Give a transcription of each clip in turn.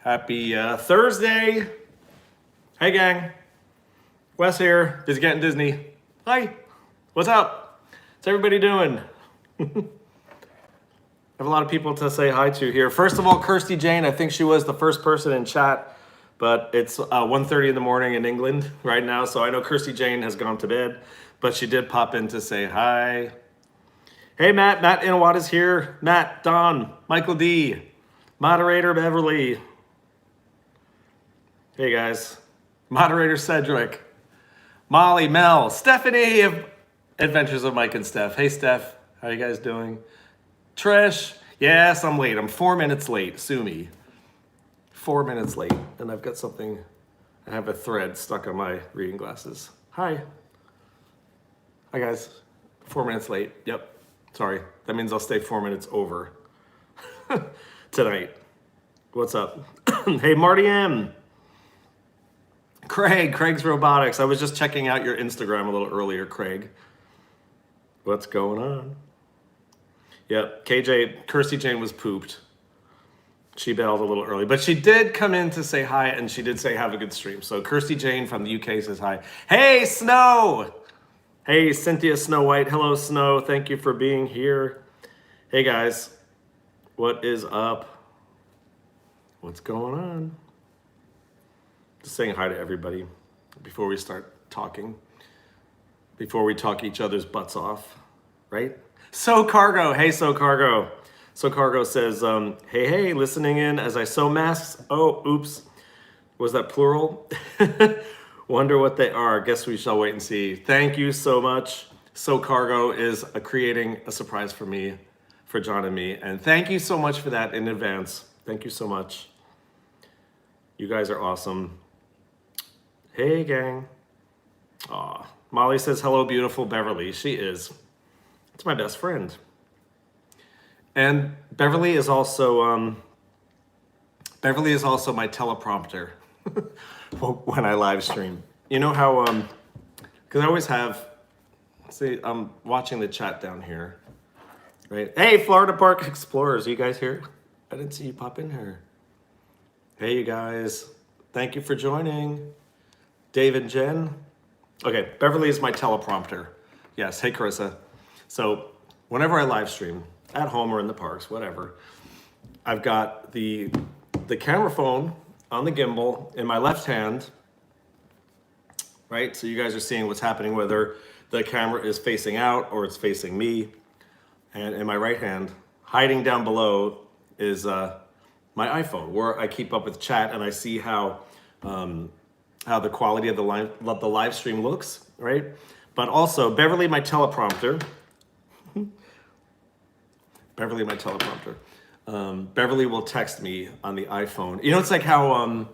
Happy Thursday. Hey gang, Wes here, just getting Disney. Hi, what's up? What's everybody doing? I have a lot of people to say hi to here. First of all, Kirsty Jane, I think she was the first person in chat, but it's 1:30 in the morning in England right now, so I know Kirsty Jane has gone to bed, but she did pop in to say hi. Hey Matt Inawata's here. Matt, Don, Michael D, moderator Beverly. Hey guys, moderator Cedric, Molly, Mel, Stephanie of Adventures of Mike and Steph. Hey Steph, how you guys doing? Trish, yes, I'm late. I'm 4 minutes late, sue me. 4 minutes late, and I've got something, I have a thread stuck on my reading glasses. Hi. Hi guys, 4 minutes late, yep. Sorry, that means I'll stay 4 minutes over tonight. What's up? Hey Marty M. Craig's Robotics. I was just checking out your Instagram a little earlier, Craig. What's going on? Yep, Kirsty Jane was pooped. She bailed a little early, but she did come in to say hi, and she did say have a good stream. So Kirsty Jane from the UK says hi. Hey, Snow! Hey, Cynthia Snow White. Hello, Snow. Thank you for being here. Hey, guys. What is up? What's going on? Just saying hi to everybody before we start talking. Before we talk each other's butts off, right? So Cargo. Hey, So Cargo. So Cargo says, hey, listening in as I sew masks. Oh, oops. Was that plural? Wonder what they are. Guess we shall wait and see. Thank you so much. So Cargo is creating a surprise for me, for John and me. And thank you so much for that in advance. Thank you so much. You guys are awesome. Hey, gang. Aw. Molly says, hello, beautiful Beverly. She is. It's my best friend. And Beverly is also my teleprompter when I live stream. You know how, because I always have, see, I'm watching the chat down here, right? Hey, Florida Park Explorers, are you guys here? I didn't see you pop in here. Hey, you guys. Thank you for joining. Dave and Jen. Okay, Beverly is my teleprompter. Yes, hey Carissa. So whenever I live stream, at home or in the parks, whatever, I've got the camera phone on the gimbal in my left hand, right? So you guys are seeing what's happening, whether the camera is facing out or it's facing me. And in my right hand, hiding down below is my iPhone, where I keep up with chat and I see how the quality of the live stream looks, right? But also Beverly, my teleprompter. Beverly will text me on the iPhone. You know, it's like how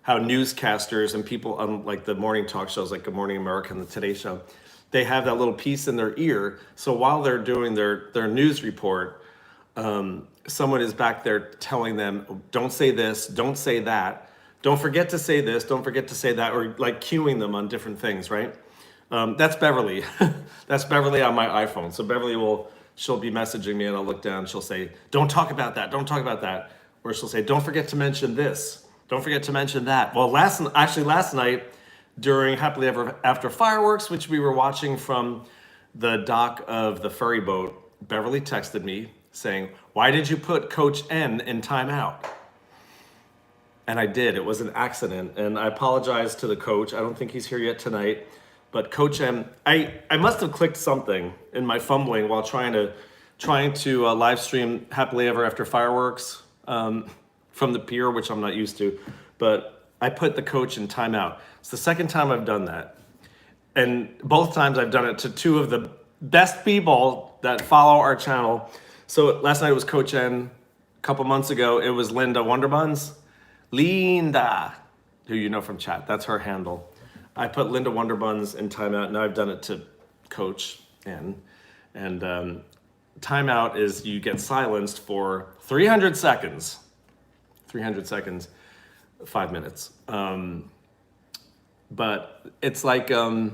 newscasters and people on like the morning talk shows, like Good Morning America and the Today Show, they have that little piece in their ear. So while they're doing their news report, someone is back there telling them, don't say this, don't say that. Don't forget to say this, don't forget to say that, or like cueing them on different things, right? That's Beverly. That's Beverly on my iPhone. So Beverly she'll be messaging me and I'll look down, she'll say, don't talk about that, don't talk about that. Or she'll say, don't forget to mention this, don't forget to mention that. Well, last night during Happily Ever After Fireworks, which we were watching from the dock of the ferry boat, Beverly texted me saying, why did you put Coach N in timeout? And I did. It was an accident. And I apologize to the coach. I don't think he's here yet tonight. But Coach M, I must have clicked something in my fumbling while trying to live stream Happily Ever After Fireworks from the pier, which I'm not used to. But I put the coach in timeout. It's the second time I've done that. And both times I've done it to two of the best people that follow our channel. So last night it was Coach N. A couple months ago, it was Linda Wonderbuns. Linda, who you know from chat, that's her handle. I put Linda Wonderbuns in timeout. Now I've done it to Coach N. And timeout is you get silenced for 300 seconds. 300 seconds, 5 minutes. But it's like, I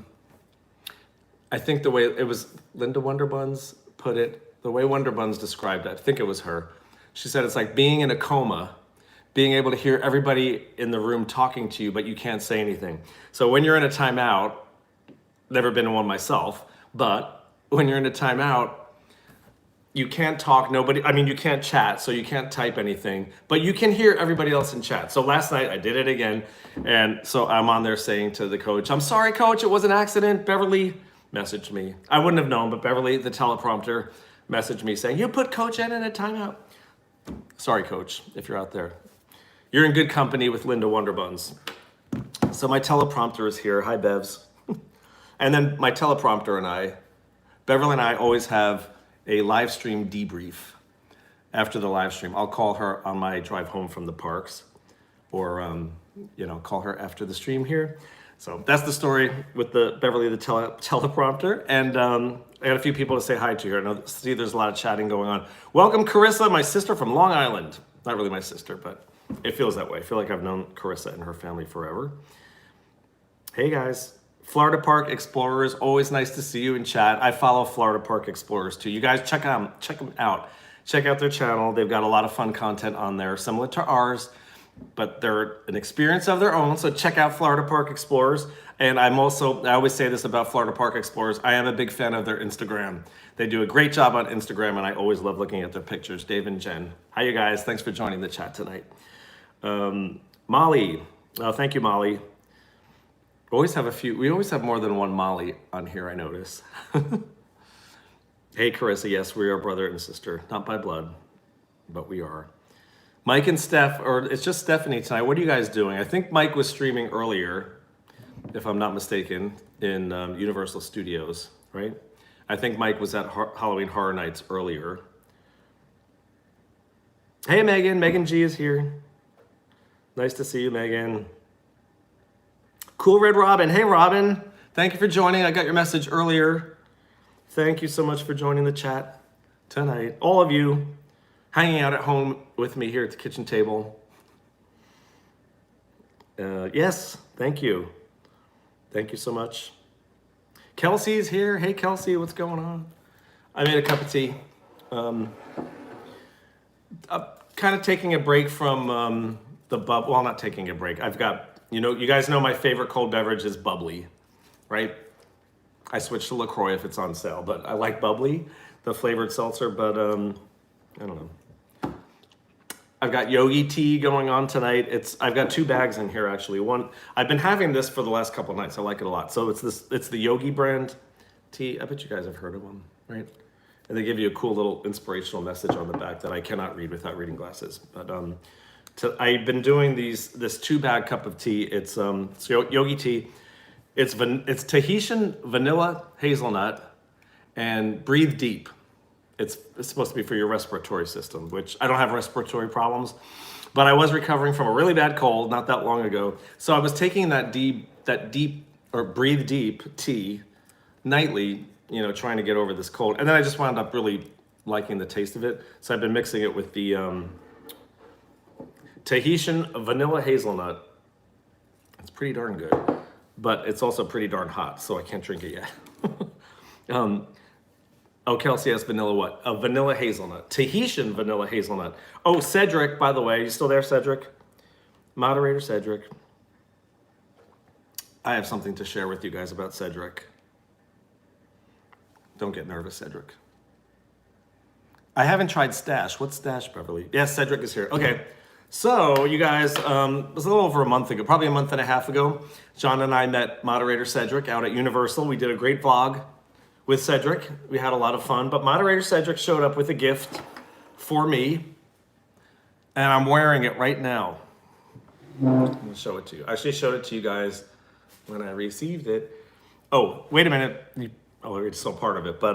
think the way it was Linda Wonderbuns put it, the way Wonderbuns described it, I think it was her. She said it's like being in a coma being able to hear everybody in the room talking to you, but you can't say anything. So when you're in a timeout, never been in one myself, but when you're in a timeout, you can't talk, you can't chat, so you can't type anything, but you can hear everybody else in chat. So last night I did it again, and so I'm on there saying to the coach, I'm sorry, coach, it was an accident. Beverly messaged me. I wouldn't have known, but Beverly, the teleprompter, messaged me saying, you put Coach N in a timeout. Sorry, coach, if you're out there. You're in good company with Linda Wonderbuns. So my teleprompter is here. Hi, Bevs. And then my teleprompter and I, Beverly and I always have a live stream debrief after the live stream. I'll call her on my drive home from the parks, or call her after the stream here. So that's the story with the Beverly, the teleprompter. And I got a few people to say hi to here. I see there's a lot of chatting going on. Welcome, Carissa, my sister from Long Island. Not really my sister, but it feels that way. I feel like I've known Carissa and her family forever. Hey guys, Florida Park Explorers, always nice to see you in chat. I follow Florida Park Explorers too. You guys check them out. Check out their channel. They've got a lot of fun content on there, similar to ours, but they're an experience of their own. So check out Florida Park Explorers. And I always say this about Florida Park Explorers, I am a big fan of their Instagram. They do a great job on Instagram, and I always love looking at their pictures. Dave and Jen. Hi, you guys. Thanks for joining the chat tonight. Molly. Thank you, Molly. We always have more than one Molly on here, I notice. Hey, Carissa, yes, we are brother and sister. Not by blood, but we are. Mike and Steph, or it's just Stephanie tonight. What are you guys doing? I think Mike was streaming earlier, if I'm not mistaken, in Universal Studios, right? I think Mike was at Halloween Horror Nights earlier. Hey, Megan. Megan G is here. Nice to see you, Megan. Cool Red Robin. Hey, Robin. Thank you for joining. I got your message earlier. Thank you so much for joining the chat tonight. All of you hanging out at home with me here at the kitchen table. Yes, thank you. Thank you so much. Kelsey's here. Hey, Kelsey, what's going on? I made a cup of tea. I'm kind of taking a break from well, not taking a break. I've got, you guys know my favorite cold beverage is bubbly, right? I switch to LaCroix if it's on sale, but I like bubbly, the flavored seltzer, but I don't know. I've got yogi tea going on tonight. I've got 2 bags in here actually. One, I've been having this for the last couple of nights. I like it a lot. So it's the Yogi brand tea. I bet you guys have heard of them, right? And they give you a cool little inspirational message on the back that I cannot read without reading glasses. But I've been doing this 2-bag cup of tea. It's yogi tea. It's Tahitian vanilla hazelnut and breathe deep. It's supposed to be for your respiratory system, which I don't have respiratory problems, but I was recovering from a really bad cold not that long ago. So I was taking that deep or breathe deep tea nightly, trying to get over this cold. And then I just wound up really liking the taste of it. So I've been mixing it with the Tahitian vanilla hazelnut. It's pretty darn good, but it's also pretty darn hot, so I can't drink it yet. Oh, Kelsey has vanilla what? A vanilla hazelnut. Tahitian vanilla hazelnut. Oh, Cedric, by the way. You still there, Cedric? Moderator Cedric. I have something to share with you guys about Cedric. Don't get nervous, Cedric. I haven't tried Stash. What's Stash, Beverly? Yes, Cedric is here. Okay. So, you guys, it was a little over a month ago, probably a month and a half ago, John and I met moderator Cedric out at Universal. We did a great vlog with Cedric. We had a lot of fun, but moderator Cedric showed up with a gift for me, and I'm wearing it right now. I'm gonna show it to you. I actually showed it to you guys when I received it. Oh, wait a minute. It's still part of it, but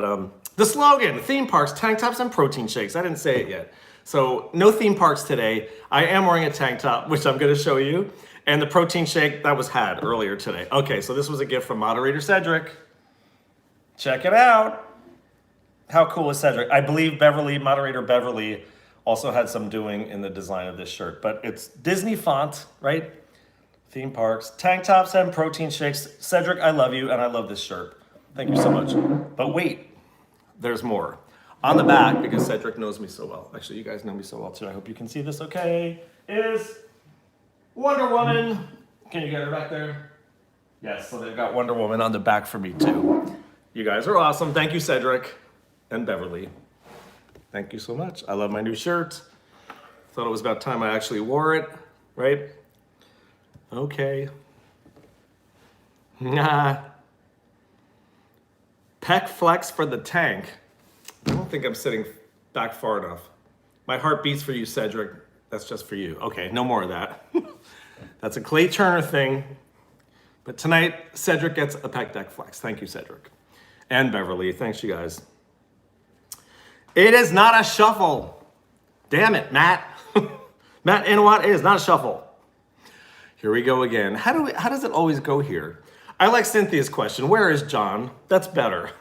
the slogan, theme parks, tank tops, and protein shakes. I didn't say it yet. So no theme parks today. I am wearing a tank top, which I'm gonna show you, and the protein shake that was had earlier today. Okay, so this was a gift from moderator Cedric. Check it out. How cool is Cedric? I believe moderator Beverly also had some doing in the design of this shirt, but it's Disney font, right? Theme parks, tank tops, and protein shakes. Cedric, I love you, and I love this shirt. Thank you so much. But wait, there's more. on the back, because Cedric knows me so well. Actually, you guys know me so well too. I hope you can see this okay. Is Wonder Woman. Can you get her back there? Yes, so they've got Wonder Woman on the back for me too. You guys are awesome. Thank you, Cedric and Beverly. Thank you so much. I love my new shirt. Thought it was about time I actually wore it, right? Okay. Nah. Pec flex for the tank. I don't think I'm sitting back far enough. My heart beats for you, Cedric. That's just for you. Okay, no more of that. That's a Clay Turner thing. But tonight, Cedric gets a pec deck flex. Thank you, Cedric. And Beverly, thanks you guys. It is not a shuffle. Damn it, Matt. Matt, you know what? It is not a shuffle. Here we go again. How does it always go here? I like Cynthia's question. Where is John? That's better.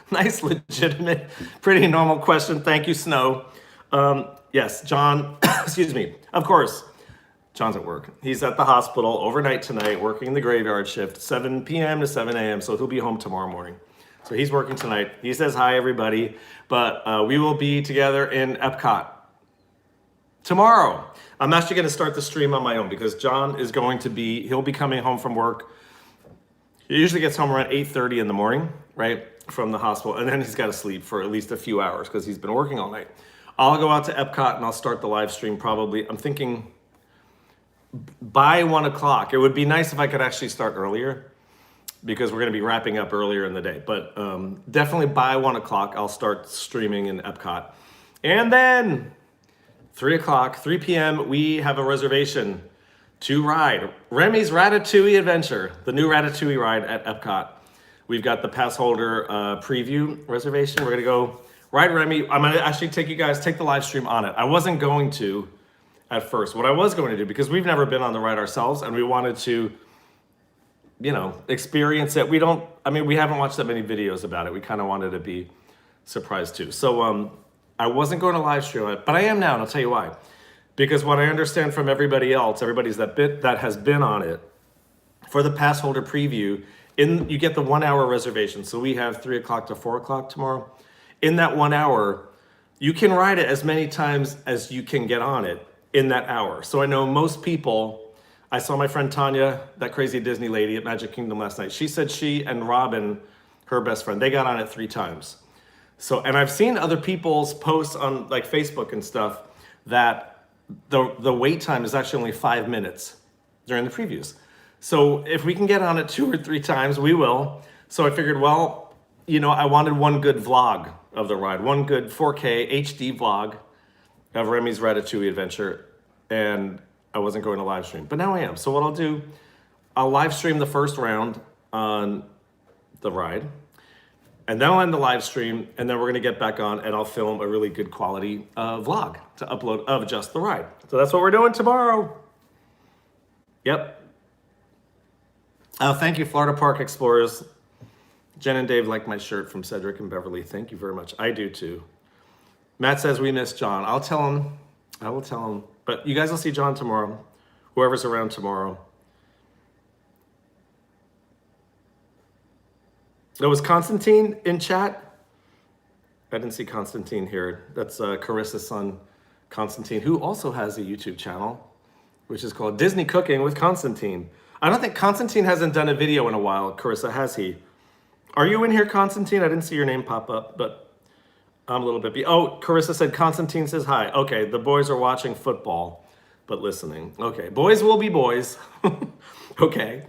Nice, legitimate, pretty normal question. Thank you, Snow. Yes, John, excuse me. Of course, John's at work. He's at the hospital overnight tonight, working the graveyard shift, 7 p.m. to 7 a.m., so he'll be home tomorrow morning. So he's working tonight. He says hi, everybody, but we will be together in Epcot tomorrow. I'm actually going to start the stream on my own because John is going to be, he'll be coming home from work. He usually gets home around 8:30 in the morning, right, from the hospital, and then he's got to sleep for at least a few hours because he's been working all night. I'll go out to Epcot and I'll start the live stream probably, I'm thinking by 1 o'clock. It would be nice if I could actually start earlier because we're going to be wrapping up earlier in the day. But definitely by 1 o'clock, I'll start streaming in Epcot. And then 3 o'clock, 3 p.m., we have a reservation to ride Remy's Ratatouille Adventure, the new Ratatouille ride at Epcot. We've got the pass holder preview reservation. We're going to go ride Remy. I'm going to actually take you guys, take the live stream on it. I wasn't going to at first. What I was going to do, because we've never been on the ride ourselves and we wanted to, you know, experience it. We haven't watched that many videos about it. We kind of wanted to be surprised too. So I wasn't going to live stream it, but I am now, and I'll tell you why. Because what I understand from everybody else, that has been on it, for the pass holder preview, you get the 1 hour reservation. So we have 3 o'clock to 4 o'clock tomorrow. In that 1 hour, you can ride it as many times as you can get on it in that hour. So I know most people, I saw my friend Tanya, that crazy Disney lady at Magic Kingdom last night. She said she and Robin, her best friend, they got on it 3 times. So, and I've seen other people's posts on like Facebook and stuff that the wait time is actually only 5 minutes during the previews. So if we can get on it 2 or 3 times, we will. So I figured, well, you know, I wanted one good vlog of the ride, one good 4K HD vlog of Remy's Ratatouille Adventure, and I wasn't going to live stream, but now I am. So what I'll do, I'll live stream the first round on the ride, and then I'll end the live stream, and then we're gonna get back on and I'll film a really good quality vlog to upload of just the ride. So that's what we're doing tomorrow. Yep. Thank you, Florida Park Explorers. Jen and Dave like my shirt from Cedric and Beverly. Thank you very much. I do too. Matt says we miss John. I'll tell him. I will tell him. But you guys will see John tomorrow. Whoever's around tomorrow. There was Constantine in chat. I didn't see Constantine here. That's Carissa's son, Constantine, who also has a YouTube channel, which is called Disney Cooking with Constantine. I don't think Constantine hasn't done a video in a while, Carissa, has he? Are you in here, Constantine? I didn't see your name pop up, but I'm a little bit... Oh, Carissa said Constantine says hi. Okay, the boys are watching football, but listening. Okay, boys will be boys. Okay,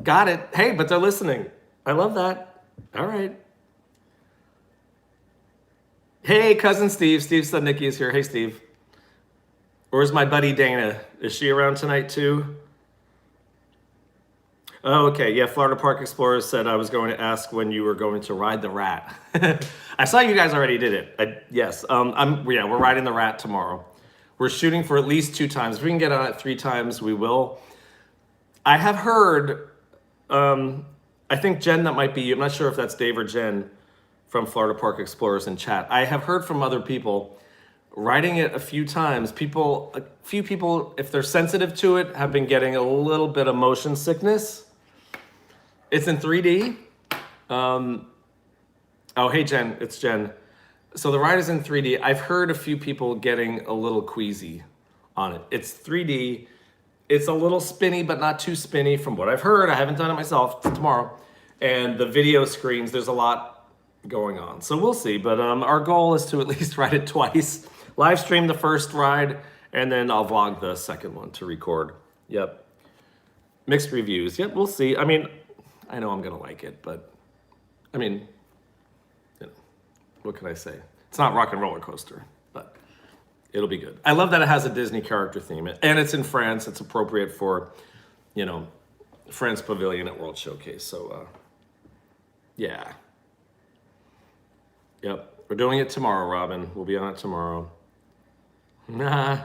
got it. Hey, but they're listening. I love that. All right. Hey, cousin Steve. Steve said Nikki is here. Hey, Steve. Where's my buddy Dana? Is she around tonight too? Oh, okay. Yeah, Florida Park Explorers said I was going to ask when you were going to ride the rat. I saw you guys already did it. Yes. We're riding the rat tomorrow. We're shooting for at least 2 times. If we can get on it 3 times, we will. I have heard, I think Jen, that might be you. I'm not sure if that's Dave or Jen from Florida Park Explorers in chat. I have heard from other people riding it a few times. A few people, if they're sensitive to it, have been getting a little bit of motion sickness. It's in 3D. Oh, hey, Jen, it's Jen. So the ride is in 3D. I've heard a few people getting a little queasy on it. It's 3D. It's a little spinny, but not too spinny from what I've heard. I haven't done it myself. It's tomorrow. And the video screens, there's a lot going on. So we'll see. But our goal is to at least ride it twice. Live stream the first ride, and then I'll vlog the second one to record. Yep. Mixed reviews. Yep, we'll see. I mean, I know I'm going to like it, but I mean, you know, what can I say? It's not Rock and Roller Coaster, but it'll be good. I love that it has a Disney character theme, and it's in France. It's appropriate for, you know, France Pavilion at World Showcase. So, yeah. Yep, we're doing it tomorrow, Robin. We'll be on it tomorrow. Nah.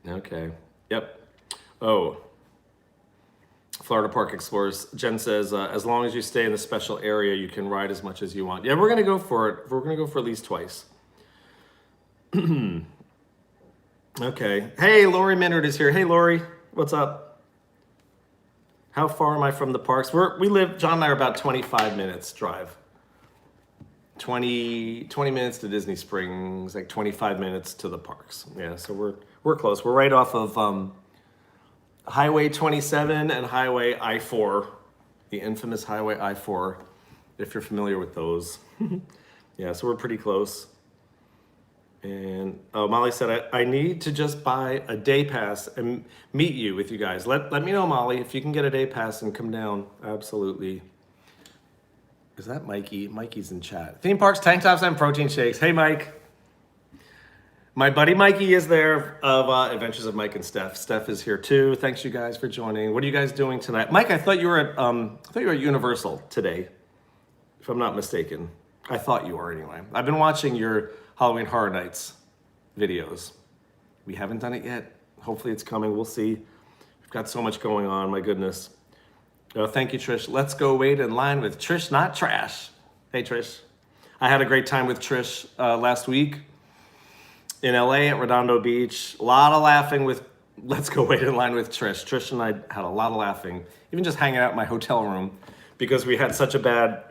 Okay. Yep. Oh. Florida Park Explorers. Jen says, as long as you stay in the special area, you can ride as much as you want. Yeah, we're going to go for it. We're going to go for at least twice. Okay. Hey, Lori Minard is here. Hey, Lori. What's up? How far am I from the parks? We live, John and I are about 25 minutes drive. 20 minutes to Disney Springs, like 25 minutes to the parks. Yeah, so we're close. We're right off of Highway 27 and Highway I-4, the infamous Highway I-4, if you're familiar with those. Yeah, so we're pretty close. And Molly said, I need to just buy a day pass and meet you with you guys. Let me know, Molly, if you can get a day pass and come down. Absolutely. Is that Mikey? Mikey's in chat. Theme parks, tank tops, and protein shakes. Hey, Mike. My buddy Mikey is there of Adventures of Mike and Steph. Steph is here too. Thanks you guys for joining. What are you guys doing tonight? Mike, I thought you were at Universal today, if I'm not mistaken. I thought you were anyway. I've been watching your Halloween Horror Nights videos. We haven't done it yet. Hopefully it's coming. We'll see. We've got so much going on. My goodness. Thank you, Trish. Let's go wait in line with Trish, not trash. Hey, Trish. I had a great time with Trish last week in LA at Redondo Beach. A lot of laughing with Let's Go Wait in Line with Trish. Trish and I had a lot of laughing, even just hanging out in my hotel room, because we had such a bad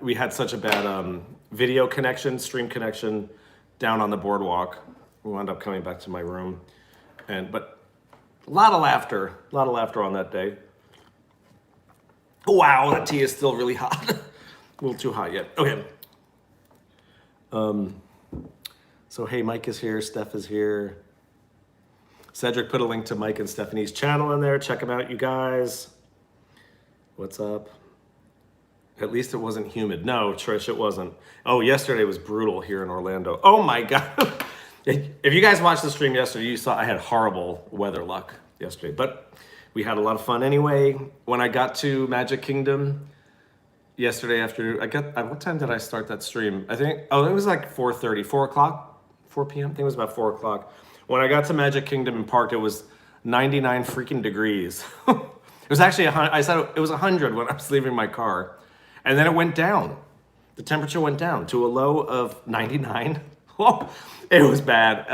video connection, stream connection down on the boardwalk. We wound up coming back to my room, but a lot of laughter on that day. Wow, that tea is still really hot. A little too hot yet. Okay. So hey, Mike is here, Steph is here. Cedric put a link to Mike and Stephanie's channel in there. Check them out, you guys. What's up? At least it wasn't humid. No, Trish, it wasn't. Oh, yesterday was brutal here in Orlando. Oh my God. If you guys watched the stream yesterday, you saw I had horrible weather luck yesterday, but we had a lot of fun anyway. When I got to Magic Kingdom yesterday afternoon, what time did I start that stream? It was like 4:30, 4 o'clock, 4 p.m. I think it was about 4 o'clock. When I got to Magic Kingdom and parked, it was 99 freaking degrees. It was actually, I said it was 100 when I was leaving my car. And then it went down. The temperature went down to a low of 99. It was bad.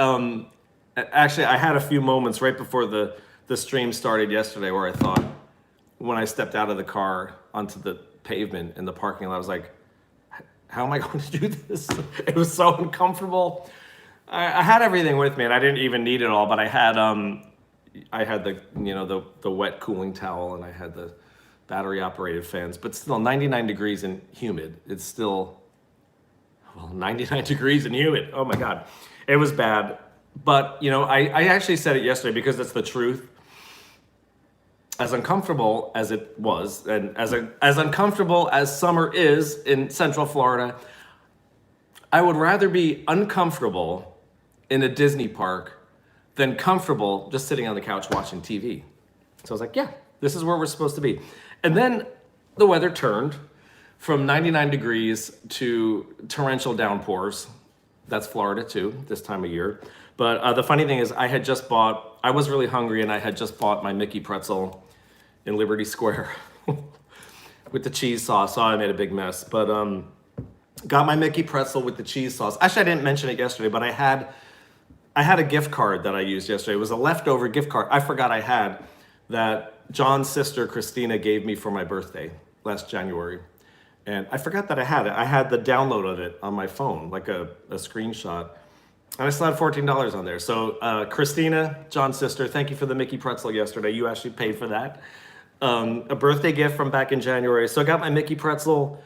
Actually, I had a few moments right before the stream started yesterday where I thought, when I stepped out of the car onto the pavement in the parking lot, I was like, how am I going to do this? It was so uncomfortable. I had everything with me and I didn't even need it all, but I had the wet cooling towel and I had the battery operated fans, but still 99 degrees and humid. It's still, 99 degrees and humid. Oh my God. It was bad. But, I actually said it yesterday because it's the truth. As uncomfortable as it was, and as uncomfortable as summer is in Central Florida, I would rather be uncomfortable in a Disney park than comfortable just sitting on the couch watching TV. So I was like, yeah, this is where we're supposed to be. And then the weather turned from 99 degrees to torrential downpours. That's Florida too, this time of year. But the funny thing is I was really hungry and I had just bought my Mickey pretzel in Liberty Square with the cheese sauce. So I made a big mess, but got my Mickey pretzel with the cheese sauce. Actually, I didn't mention it yesterday, but I had a gift card that I used yesterday. It was a leftover gift card I forgot I had that John's sister Christina gave me for my birthday last January. And I forgot that I had it. I had the download of it on my phone, like a screenshot. And I still had $14 on there. So Christina, John's sister, thank you for the Mickey pretzel yesterday. You actually paid for that. A birthday gift from back in January. So I got my Mickey pretzel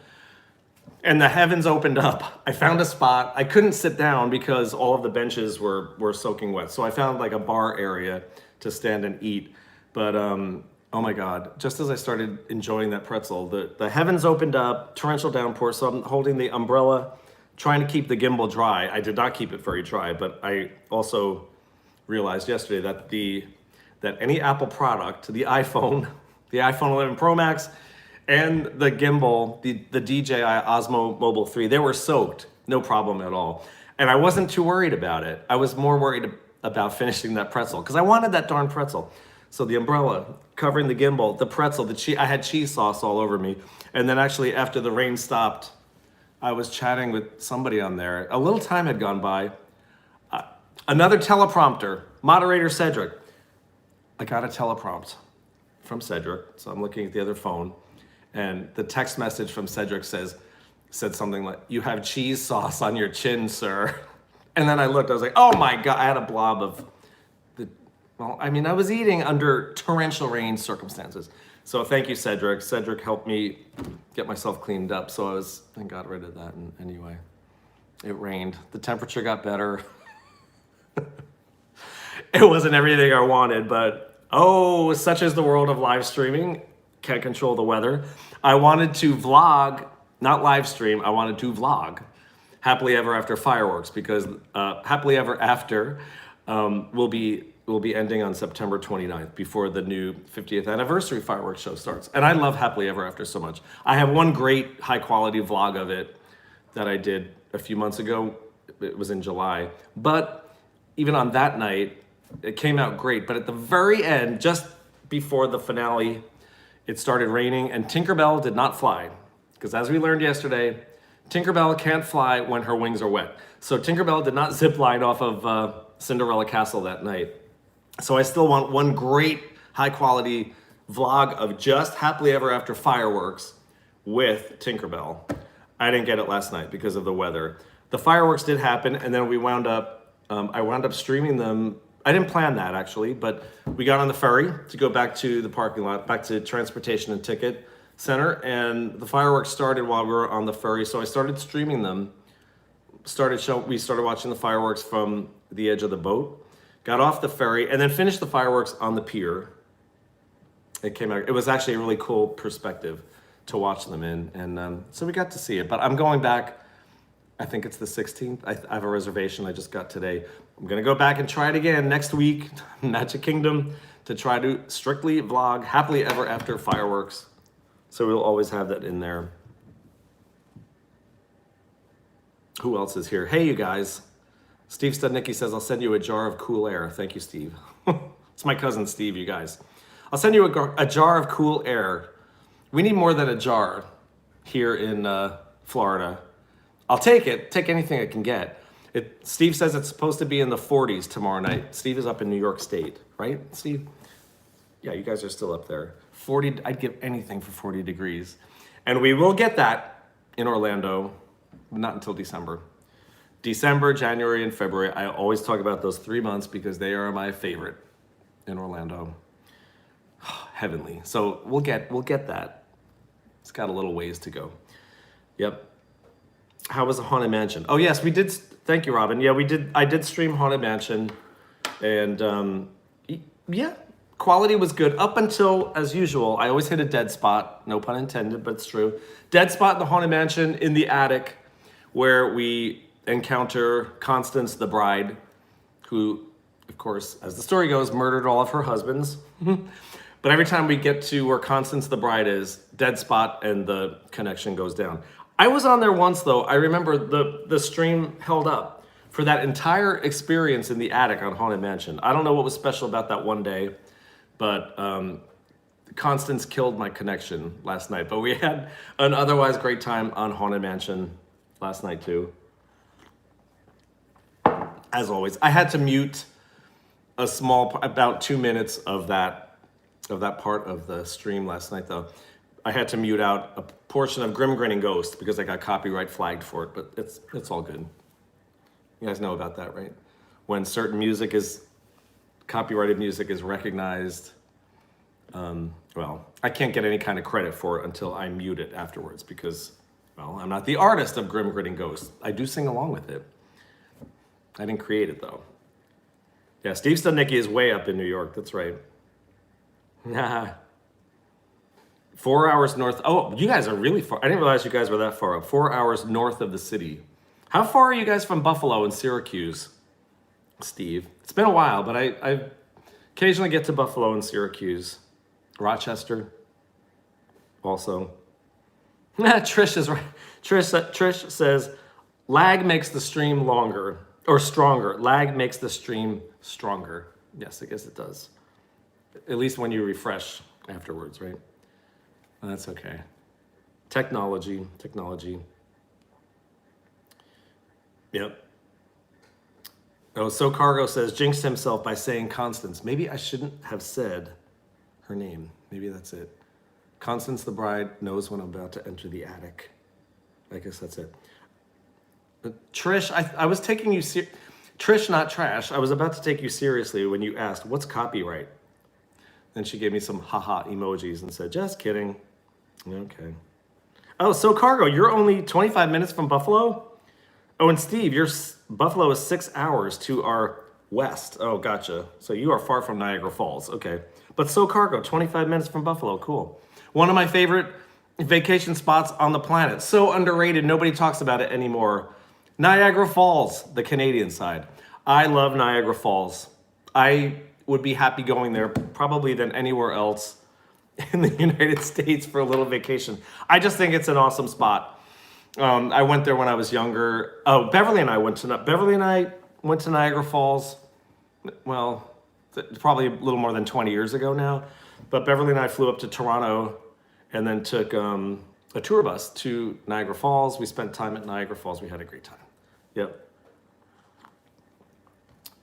and the heavens opened up. I found a spot. I couldn't sit down because all of the benches were soaking wet. So I found like a bar area to stand and eat. But oh my God, just as I started enjoying that pretzel, the heavens opened up, torrential downpour. So I'm holding the umbrella, trying to keep the gimbal dry. I did not keep it very dry, but I also realized yesterday that any Apple product, the iPhone 11 Pro Max, and the gimbal, the DJI Osmo Mobile 3, they were soaked, no problem at all. And I wasn't too worried about it. I was more worried about finishing that pretzel because I wanted that darn pretzel. So the umbrella covering the gimbal, the pretzel, I had cheese sauce all over me. And then actually after the rain stopped, I was chatting with somebody on there. A little time had gone by. Another teleprompter, moderator Cedric. I got a teleprompt from Cedric, so I'm looking at the other phone. And the text message from Cedric said something like, "You have cheese sauce on your chin, sir." And then I looked, I was like, oh my God, I had a blob of I was eating under torrential rain circumstances. So thank you, Cedric. Cedric helped me get myself cleaned up. So I got rid of that. And anyway, it rained. The temperature got better. It wasn't everything I wanted, but such is the world of live streaming. Can't control the weather. I wanted to vlog, not live stream. I wanted to vlog Happily Ever After fireworks because Happily Ever After will be ending on September 29th before the new 50th anniversary fireworks show starts. And I love Happily Ever After so much. I have one great high quality vlog of it that I did a few months ago. It was in July. But even on that night, it came out great. But at the very end, just before the finale, it started raining and Tinkerbell did not fly. Because as we learned yesterday, Tinkerbell can't fly when her wings are wet. So Tinkerbell did not zip line off of Cinderella Castle that night. So I still want one great high quality vlog of just Happily Ever After fireworks with Tinkerbell. I didn't get it last night because of the weather. The fireworks did happen and then I wound up streaming them. I didn't plan that actually, but we got on the ferry to go back to the parking lot, back to Transportation and Ticket Center, and the fireworks started while we were on the ferry. So I started streaming them. We started watching the fireworks from the edge of the boat, got off the ferry, and then finished the fireworks on the pier. It was actually a really cool perspective to watch them in, and so we got to see it. But I'm going back. I think it's the 16th. I have a reservation I just got today. I'm gonna go back and try it again next week, Magic Kingdom, to try to strictly vlog Happily Ever After fireworks. So we'll always have that in there. Who else is here? Hey, you guys. Steve Studnicki says, I'll send you a jar of cool air. Thank you, Steve. It's my cousin Steve, you guys. I'll send you a jar of cool air. We need more than a jar here in Florida. I'll take it. Take anything I can get. Steve says it's supposed to be in the 40s tomorrow night. Steve is up in New York State, right, Steve? Yeah, you guys are still up there. 40, I'd give anything for 40 degrees. And we will get that in Orlando, but not until December. December, January, and February. I always talk about those 3 months because they are my favorite in Orlando. Heavenly. So we'll get that. It's got a little ways to go. Yep. How was the Haunted Mansion? Oh yes, we did. Thank you, Robin. Yeah, we did. I did stream Haunted Mansion, and yeah, quality was good up until, as usual, I always hit a dead spot. No pun intended, but it's true. Dead spot in the Haunted Mansion in the attic, where we encounter Constance, the bride, who, of course, as the story goes, murdered all of her husbands. But every time we get to where Constance, the bride is, dead spot, and the connection goes down. I was on there once, though. I remember the stream held up for that entire experience in the attic on Haunted Mansion. I don't know what was special about that one day, but Constance killed my connection last night. But we had an otherwise great time on Haunted Mansion last night, too. As always, I had to mute a small, about 2 minutes of that part of the stream last night, though. I had to mute out a portion of Grim Grinning Ghost because I got copyright flagged for it, but it's all good. You guys know about that, right? When certain music is, copyrighted music is recognized, well, I can't get any kind of credit for it until I mute it afterwards because, well, I'm not the artist of Grim Grinning Ghost. I do sing along with it. I didn't create it though. Yeah, Steve Studnicki is way up in New York, that's right. 4 hours north. Oh, you guys are really far. I didn't realize you guys were that far up. 4 hours north of the city. How far are you guys from Buffalo and Syracuse, Steve? It's been a while, but I occasionally get to Buffalo and Syracuse. Rochester, also. Trish is right. Trish says, lag makes the stream longer, or stronger. Lag makes the stream stronger. Yes, I guess it does. At least when you refresh afterwards, right? That's okay. Technology. Yep. Oh, So Cargo says, jinxed himself by saying Constance. Maybe I shouldn't have said her name. Maybe that's it. Constance the bride knows when I'm about to enter the attic. I guess that's it. But Trish, I was taking you Trish, not trash. I was about to take you seriously when you asked, what's copyright? Then she gave me some haha emojis and said, just kidding. Okay. Oh, So Cargo, you're only 25 minutes from Buffalo? Oh, and Steve, Buffalo is 6 hours to our west. Oh, gotcha. So you are far from Niagara Falls. Okay. But So Cargo, 25 minutes from Buffalo. Cool. One of my favorite vacation spots on the planet. So underrated. Nobody talks about it anymore. Niagara Falls, the Canadian side. I love Niagara Falls. I would be happy going there probably than anywhere else in the United States for a little vacation. I just think it's an awesome spot. I went there when I was younger. Oh, Beverly and I went to Niagara Falls. Well, probably a little more than 20 years ago now. But Beverly and I flew up to Toronto and then took a tour bus to Niagara Falls. We spent time at Niagara Falls. We had a great time. Yep.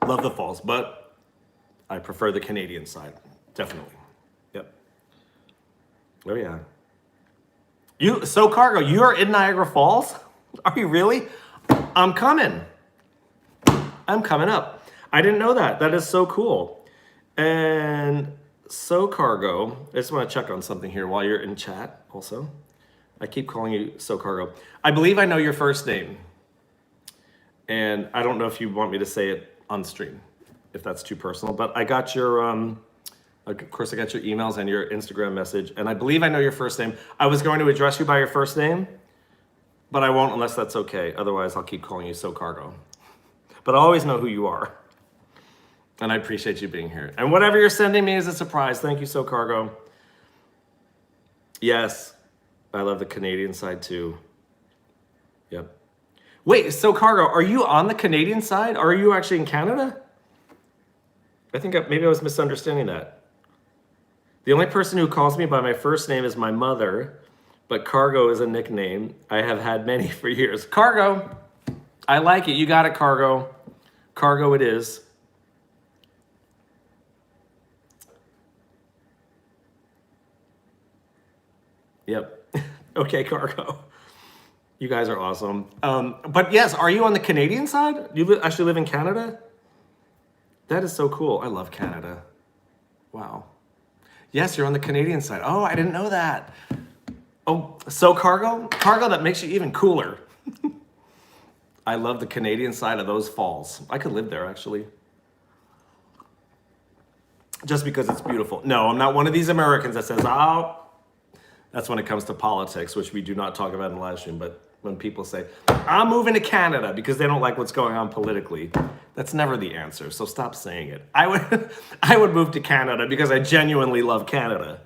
Love the falls, but I prefer the Canadian side. Definitely. Yep. Oh, yeah. So Cargo, you are in Niagara Falls? Are you really? I'm coming. I'm coming up. I didn't know that. That is so cool. And So Cargo, I just want to check on something here while you're in chat also. I keep calling you So Cargo. I believe I know your first name. And I don't know if you want me to say it on stream, if that's too personal, but I got your, of course I got your emails and your Instagram message, and I believe I know your first name. I was going to address you by your first name, but I won't unless that's okay. Otherwise, I'll keep calling you So Cargo. But I always know who you are. And I appreciate you being here. And whatever you're sending me is a surprise. Thank you, So Cargo. Yes, I love the Canadian side too. Yep. Wait, So Cargo, are you on the Canadian side? Or are you actually in Canada? I think maybe I was misunderstanding that. The only person who calls me by my first name is my mother, but Cargo is a nickname. I have had many for years. Cargo, I like it. You got it, Cargo. Cargo it is. Yep. Okay, Cargo. You guys are awesome. But yes, are you on the Canadian side? You actually live in Canada? That is so cool. I love Canada. Wow. Yes, you're on the Canadian side. Oh, I didn't know that. Oh, So Cargo? Cargo, that makes you even cooler. I love the Canadian side of those falls. I could live there, actually. Just because it's beautiful. No, I'm not one of these Americans that says, oh, that's when it comes to politics, which we do not talk about in the live stream, but when people say, I'm moving to Canada because they don't like what's going on politically, that's never the answer, so stop saying it. I would move to Canada because I genuinely love Canada,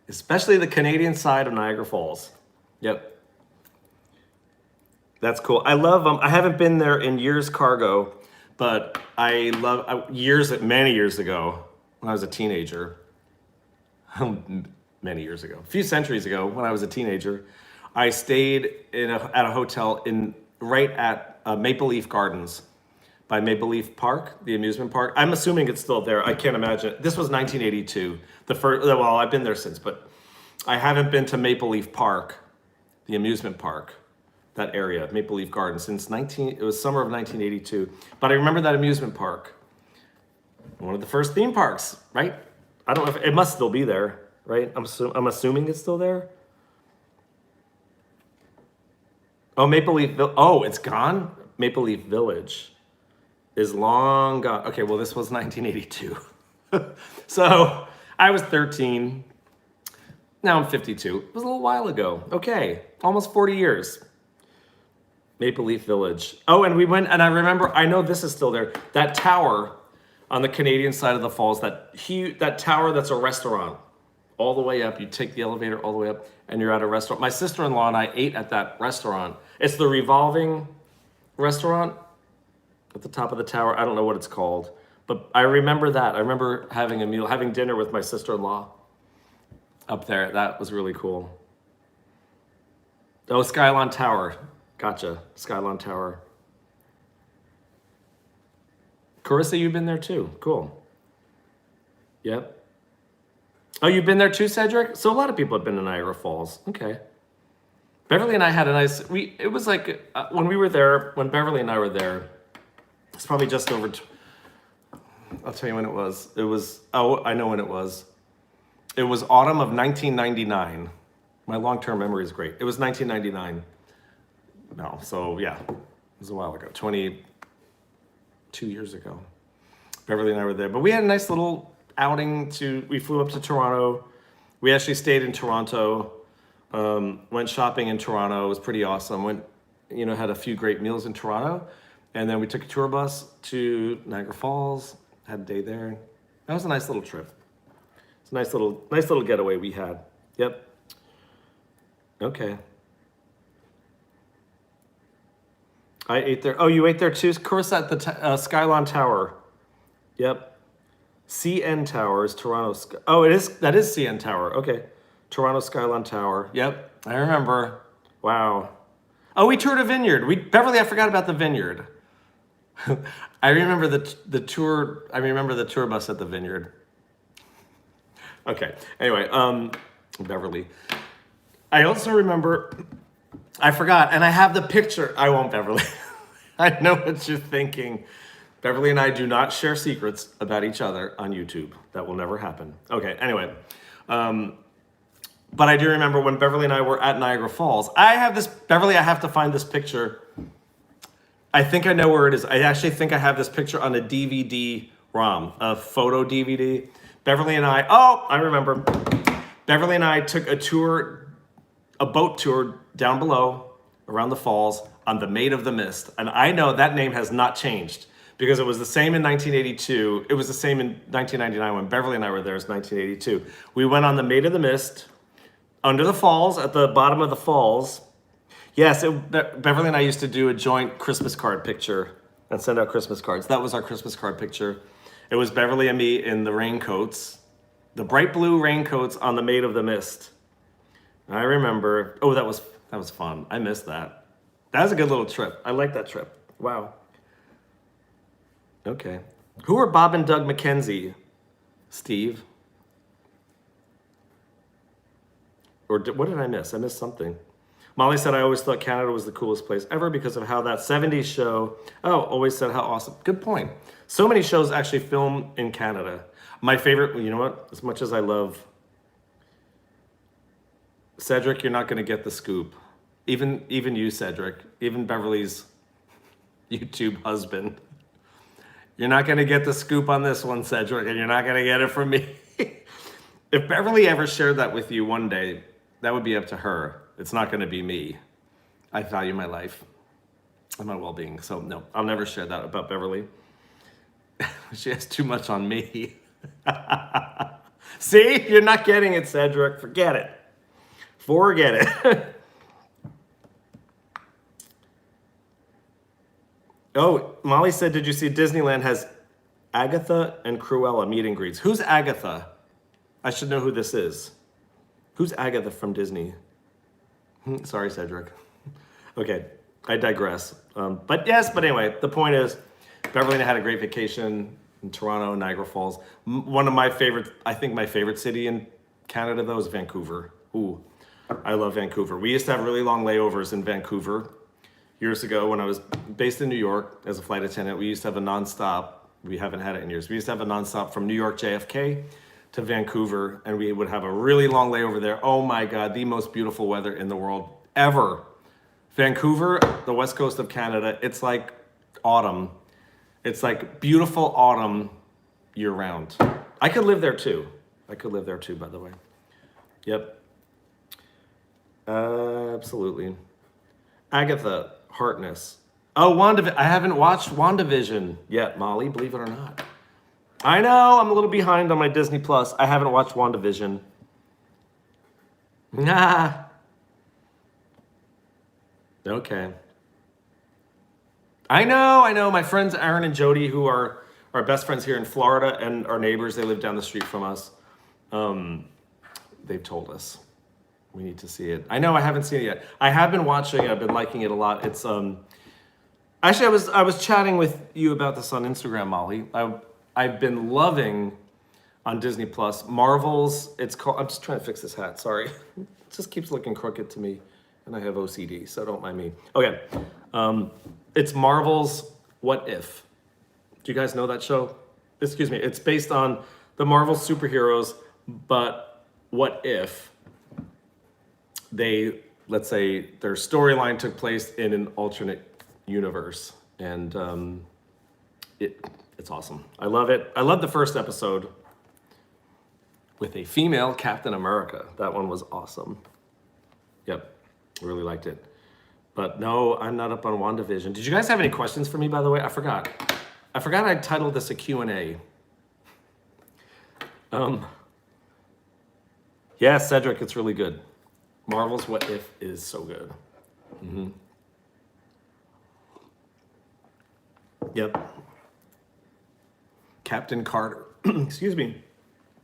especially the Canadian side of Niagara Falls. Yep. That's cool. I love I haven't been there in years, Cargo, but I love many years ago when I was a teenager. Many years ago, a few centuries ago, when I was a teenager, I stayed at a hotel right at Maple Leaf Gardens by Maple Leaf Park, the amusement park. I'm assuming it's still there. I can't imagine. This was 1982. Well, I've been there since, but I haven't been to Maple Leaf Park, the amusement park, that area, Maple Leaf Garden, since it was summer of 1982. But I remember that amusement park, one of the first theme parks, right? I don't know if it must still be there, right? I'm assuming it's still there. Oh, Maple Leaf, oh, it's gone? Maple Leaf Village is long gone. Okay, well, this was 1982. So I was 13. Now I'm 52. It was a little while ago. Okay, almost 40 years. Maple Leaf Village. Oh, and we went, and I know this is still there. That tower on the Canadian side of the falls, that tower that's a restaurant, all the way up. You take the elevator all the way up, and you're at a restaurant. My sister-in-law and I ate at that restaurant. It's the revolving restaurant at the top of the tower. I don't know what it's called, but I remember that. I remember having a meal, having dinner with my sister-in-law up there. That was really cool. Oh, Skylon Tower. Gotcha. Skylon Tower. Carissa, you've been there too. Cool. Yep. Oh, you've been there too, Cedric? So a lot of people have been to Niagara Falls. Okay. Beverly and I had a nice, it was like, when we were there, when Beverly and I were there, it's probably just over, I'll tell you when it was. It was, oh, I know when it was. It was autumn of 1999. My long-term memory is great. It was 1999. No, so yeah, it was a while ago, 22 years ago. Beverly and I were there, but we had a nice little outing we flew up to Toronto. We actually stayed in Toronto, went shopping in Toronto. It was pretty awesome. Had a few great meals in Toronto, and then we took a tour bus to Niagara Falls, had a day there. That was a nice little trip. It's a nice little getaway we had. Yep. Okay. I ate there. Oh, you ate there too? Of course, at the Skylon Tower. Yep. CN Tower is Toronto. Oh, that is CN Tower. Okay. Toronto Skylon Tower. Yep. I remember. Wow. Oh, we toured a vineyard. Beverly, I forgot about the vineyard. I remember the tour. I remember the tour bus at the vineyard. Okay. Anyway, Beverly. I also remember, I forgot, and I have the picture. I won't, Beverly. I know what you're thinking. Beverly and I do not share secrets about each other on YouTube. That will never happen. Okay, anyway. But I do remember when Beverly and I were at Niagara Falls. Beverly, I have to find this picture. I think I know where it is. I actually think I have this picture on a DVD-ROM, a photo DVD. Beverly and I remember. Beverly and I took a boat tour down below around the falls on the Maid of the Mist. And I know that name has not changed because it was the same in 1982. It was the same in 1999 when Beverly and I were there. It was 1982. We went on the Maid of the Mist under the falls, at the bottom of the falls. Yes, Beverly and I used to do a joint Christmas card picture and send out Christmas cards. That was our Christmas card picture. It was Beverly and me in the raincoats, the bright blue raincoats on the Maid of the Mist. I remember, that was fun. I missed that. That was a good little trip. I like that trip. Wow. Okay. Who are Bob and Doug McKenzie? Steve? Or what did I miss? I missed something. Molly said, I always thought Canada was the coolest place ever because of how that 70s show, always said how awesome. Good point. So many shows actually film in Canada. My favorite, you know what? As much as I love Cedric, you're not going to get the scoop. Even you, Cedric, even Beverly's YouTube husband. You're not going to get the scoop on this one, Cedric, and you're not going to get it from me. If Beverly ever shared that with you one day, that would be up to her. It's not going to be me. I value my life and my well-being. So no, I'll never share that about Beverly. She has too much on me. See, you're not getting it, Cedric. Forget it. Forget it. Oh, Molly said, did you see Disneyland has Agatha and Cruella meet and greets? Who's Agatha? I should know who this is. Who's Agatha from Disney? Sorry, Cedric. Okay, I digress. But anyway, the point is, Beverly and I had a great vacation in Toronto, Niagara Falls. One of my favorite, I think my favorite city in Canada, though, is Vancouver. Ooh, I love Vancouver. We used to have really long layovers in Vancouver. Years ago, when I was based in New York as a flight attendant, we used to have a nonstop. We haven't had it in years. We used to have a nonstop from New York JFK to Vancouver, and we would have a really long layover there. Oh my God, the most beautiful weather in the world ever. Vancouver, the west coast of Canada, it's like autumn. It's like beautiful autumn year round. I could live there too. I could live there too, by the way. Yep. Absolutely. Agatha Hartness. Oh, I haven't watched WandaVision yet, Molly, believe it or not. I know, I'm a little behind on my Disney Plus. I haven't watched WandaVision. Nah. Okay. I know. My friends Aaron and Jody, who are our best friends here in Florida and our neighbors, they live down the street from us. They've told us we need to see it. I know I haven't seen it yet. I have been watching it. I've been liking it a lot. It's actually I was chatting with you about this on Instagram, Molly. I've been loving on Disney Plus Marvel's. It's called. I'm just trying to fix this hat. Sorry, it just keeps looking crooked to me, and I have OCD, so don't mind me. Okay, it's Marvel's What If. Do you guys know that show? Excuse me. It's based on the Marvel superheroes, but what if let's say their storyline took place in an alternate universe, and it's awesome. I love it. I love the first episode with a female Captain America. That one was awesome. Yep, really liked it. But no, I'm not up on WandaVision. Did you guys have any questions for me, by the way? I forgot I titled this a Q&A. Yeah, Cedric, it's really good. Marvel's What If is so good. Mm-hmm. Yep. Captain Carter. Excuse me.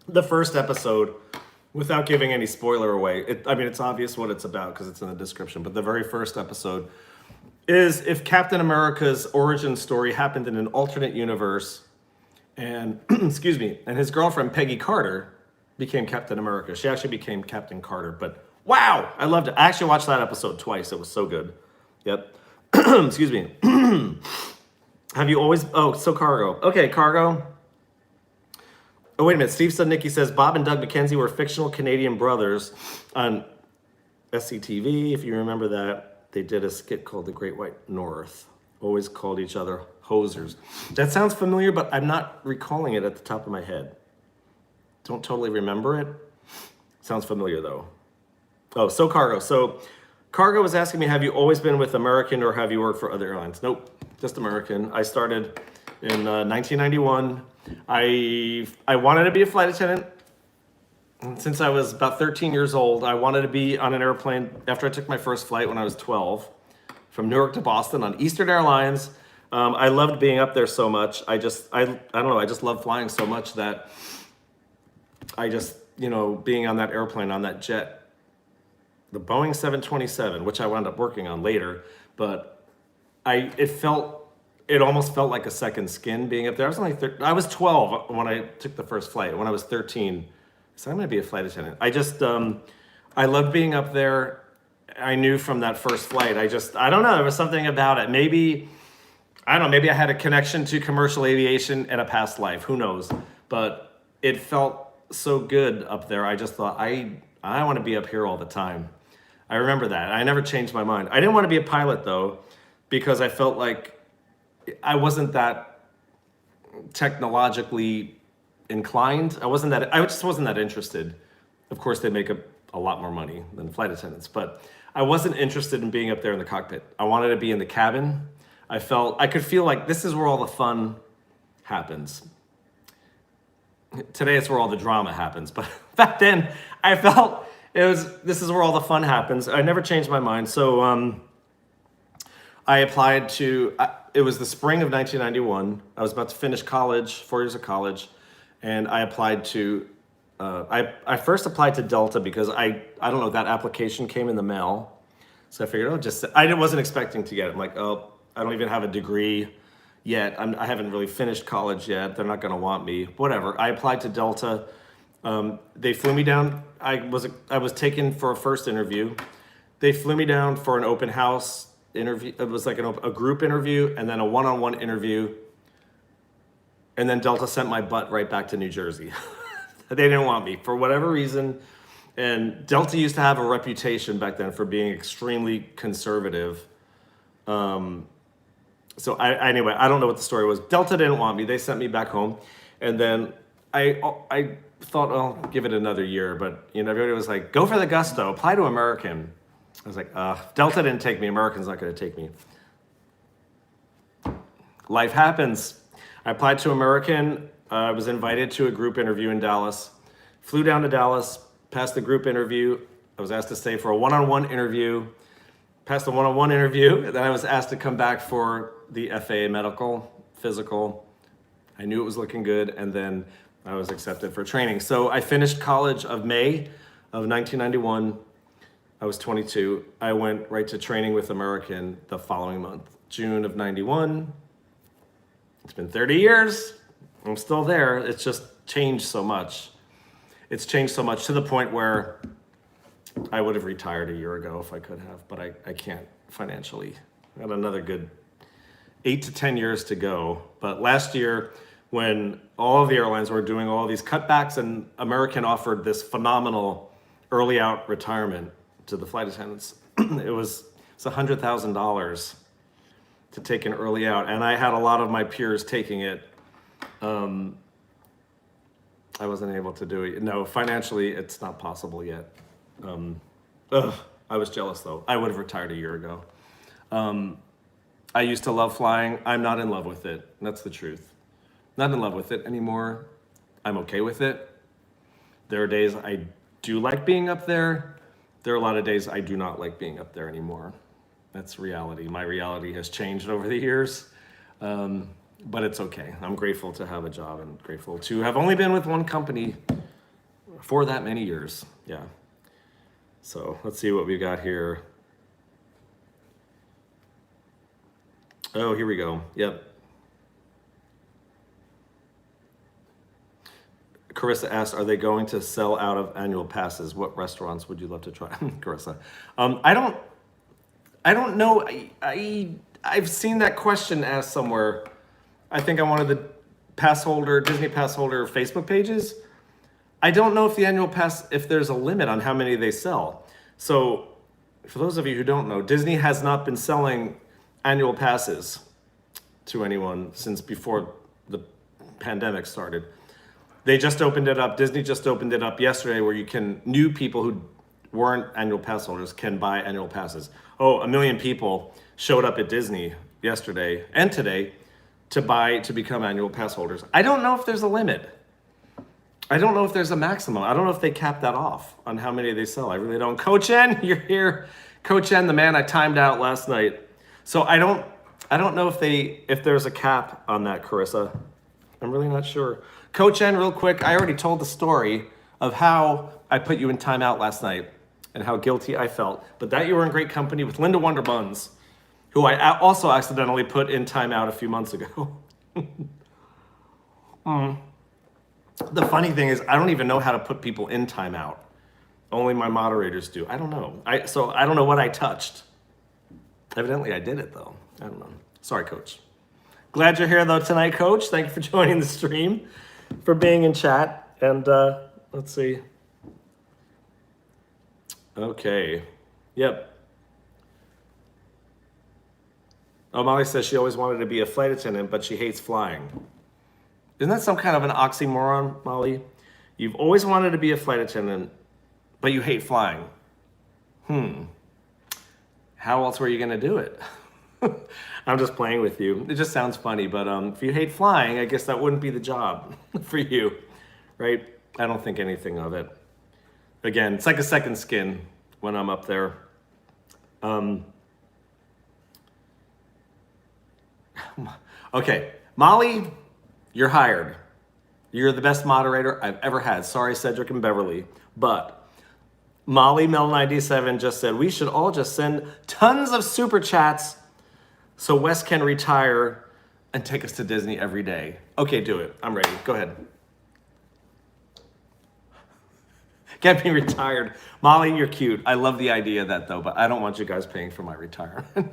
The first episode, without giving any spoiler away, it's obvious what it's about because it's in the description, but the very first episode is if Captain America's origin story happened in an alternate universe and, excuse me, and his girlfriend Peggy Carter became Captain America. She actually became Captain Carter, but wow, I loved it. I actually watched that episode twice. It was so good. Yep. Excuse me. Have you always, so Cargo. Okay, Cargo. Oh, wait a minute. Steve Sudnicki says, Bob and Doug McKenzie were fictional Canadian brothers on SCTV. If you remember that, they did a skit called The Great White North. Always called each other hosers. That sounds familiar, but I'm not recalling it at the top of my head. Don't totally remember it. Sounds familiar, though. Oh, so Cargo. So Cargo was asking me, have you always been with American or have you worked for other airlines? Nope, just American. I started in 1991. I wanted to be a flight attendant since I was about 13 years old. I wanted to be on an airplane after I took my first flight when I was 12 from New York to Boston on Eastern Airlines. I loved being up there so much. I don't know, I just love flying so much that I just, being on that airplane, on that jet, the Boeing 727, which I wound up working on later, but it almost felt like a second skin being up there. I was 12 when I took the first flight. When I was 13, I said, I'm gonna be a flight attendant. I loved being up there. I knew from that first flight, I don't know, there was something about it. Maybe I had a connection to commercial aviation in a past life, who knows? But it felt so good up there. I just thought, I wanna be up here all the time. I remember that. I never changed my mind. I didn't want to be a pilot though, because I felt like I wasn't that technologically inclined. I just wasn't that interested. Of course, they make a lot more money than flight attendants, but I wasn't interested in being up there in the cockpit. I wanted to be in the cabin. I could feel like this is where all the fun happens. Today it's where all the drama happens, but back then I felt this is where all the fun happens. I never changed my mind. So I applied it was the spring of 1991. I was about to finish college, 4 years of college. And I applied to, I first applied to Delta because I don't know, that application came in the mail. So I figured, I wasn't expecting to get it. I'm like, I don't even have a degree yet. I haven't really finished college yet. They're not gonna want me, whatever. I applied to Delta They flew me down. I was taken for a first interview. They flew me down for an open house interview. It was like a group interview and then a one-on-one interview. And then Delta sent my butt right back to New Jersey. They didn't want me for whatever reason. And Delta used to have a reputation back then for being extremely conservative. So anyway, I don't know what the story was. Delta didn't want me. They sent me back home. And then I thought, I'll give it another year. But everybody was like, go for the gusto, apply to American. I was like, Delta didn't take me. American's not going to take me. Life happens. I applied to American. I was invited to a group interview in Dallas. Flew down to Dallas, passed the group interview. I was asked to stay for a one-on-one interview. Passed the one-on-one interview. And then I was asked to come back for the FAA medical, physical. I knew it was looking good. And then I was accepted for training. So I finished college of May of 1991. I was 22. I went right to training with American the following month, June of 91. It's been 30 years. I'm still there. It's just changed so much. It's changed so much to the point where I would have retired a year ago if I could have, but I can't financially. I got another good 8 to 10 years to go. But last year, when all of the airlines were doing all these cutbacks and American offered this phenomenal early out retirement to the flight attendants, it was $100,000 to take an early out. And I had a lot of my peers taking it. I wasn't able to do it. No, financially, it's not possible yet. I was jealous though. I would have retired a year ago. I used to love flying. I'm not in love with it. That's the truth. Not in love with it anymore. I'm okay with it. There are days I do like being up there. There are a lot of days I do not like being up there anymore. That's reality. My reality has changed over the years. But it's okay. I'm grateful to have a job and grateful to have only been with one company for that many years. Yeah. So let's see what we got here. Oh, here we go. Yep. Carissa asked, are they going to sell out of annual passes? What restaurants would you love to try? Carissa. I don't know. I've seen that question asked somewhere. I think on one of the Disney pass holder Facebook pages. I don't know if the annual pass, if there's a limit on how many they sell. So for those of you who don't know, Disney has not been selling annual passes to anyone since before the pandemic started. They just opened it up. Disney just opened it up yesterday where new people who weren't annual pass holders can buy annual passes. Oh, 1 million people showed up at Disney yesterday and today to become annual pass holders. I don't know if there's a limit. I don't know if there's a maximum. I don't know if they cap that off on how many they sell. I really don't. Coach N, you're here. Coach N, the man I timed out last night. So I don't know if there's a cap on that, Carissa. I'm really not sure. Coach N, real quick, I already told the story of how I put you in timeout last night and how guilty I felt. But that you were in great company with Linda Wonderbuns, who I also accidentally put in timeout a few months ago. The funny thing is, I don't even know how to put people in timeout. Only my moderators do. I don't know. So I don't know what I touched. Evidently, I did it, though. I don't know. Sorry, Coach. Glad you're here, though, tonight, Coach. Thank you for joining the stream, for being in chat. And let's see. Okay. Yep. Oh, Molly says she always wanted to be a flight attendant, but she hates flying. Isn't that some kind of an oxymoron, Molly? You've always wanted to be a flight attendant, but you hate flying. How else were you going to do it? I'm just playing with you. It just sounds funny, but if you hate flying, I guess that wouldn't be the job for you, right? I don't think anything of it. Again, it's like a second skin when I'm up there. Okay, Molly, you're hired. You're the best moderator I've ever had. Sorry, Cedric and Beverly. But Molly Mel 97 just said, we should all just send tons of super chats so Wes can retire and take us to Disney every day. Okay, do it. I'm ready. Go ahead. Get me retired. Molly, you're cute. I love the idea of that though, but I don't want you guys paying for my retirement.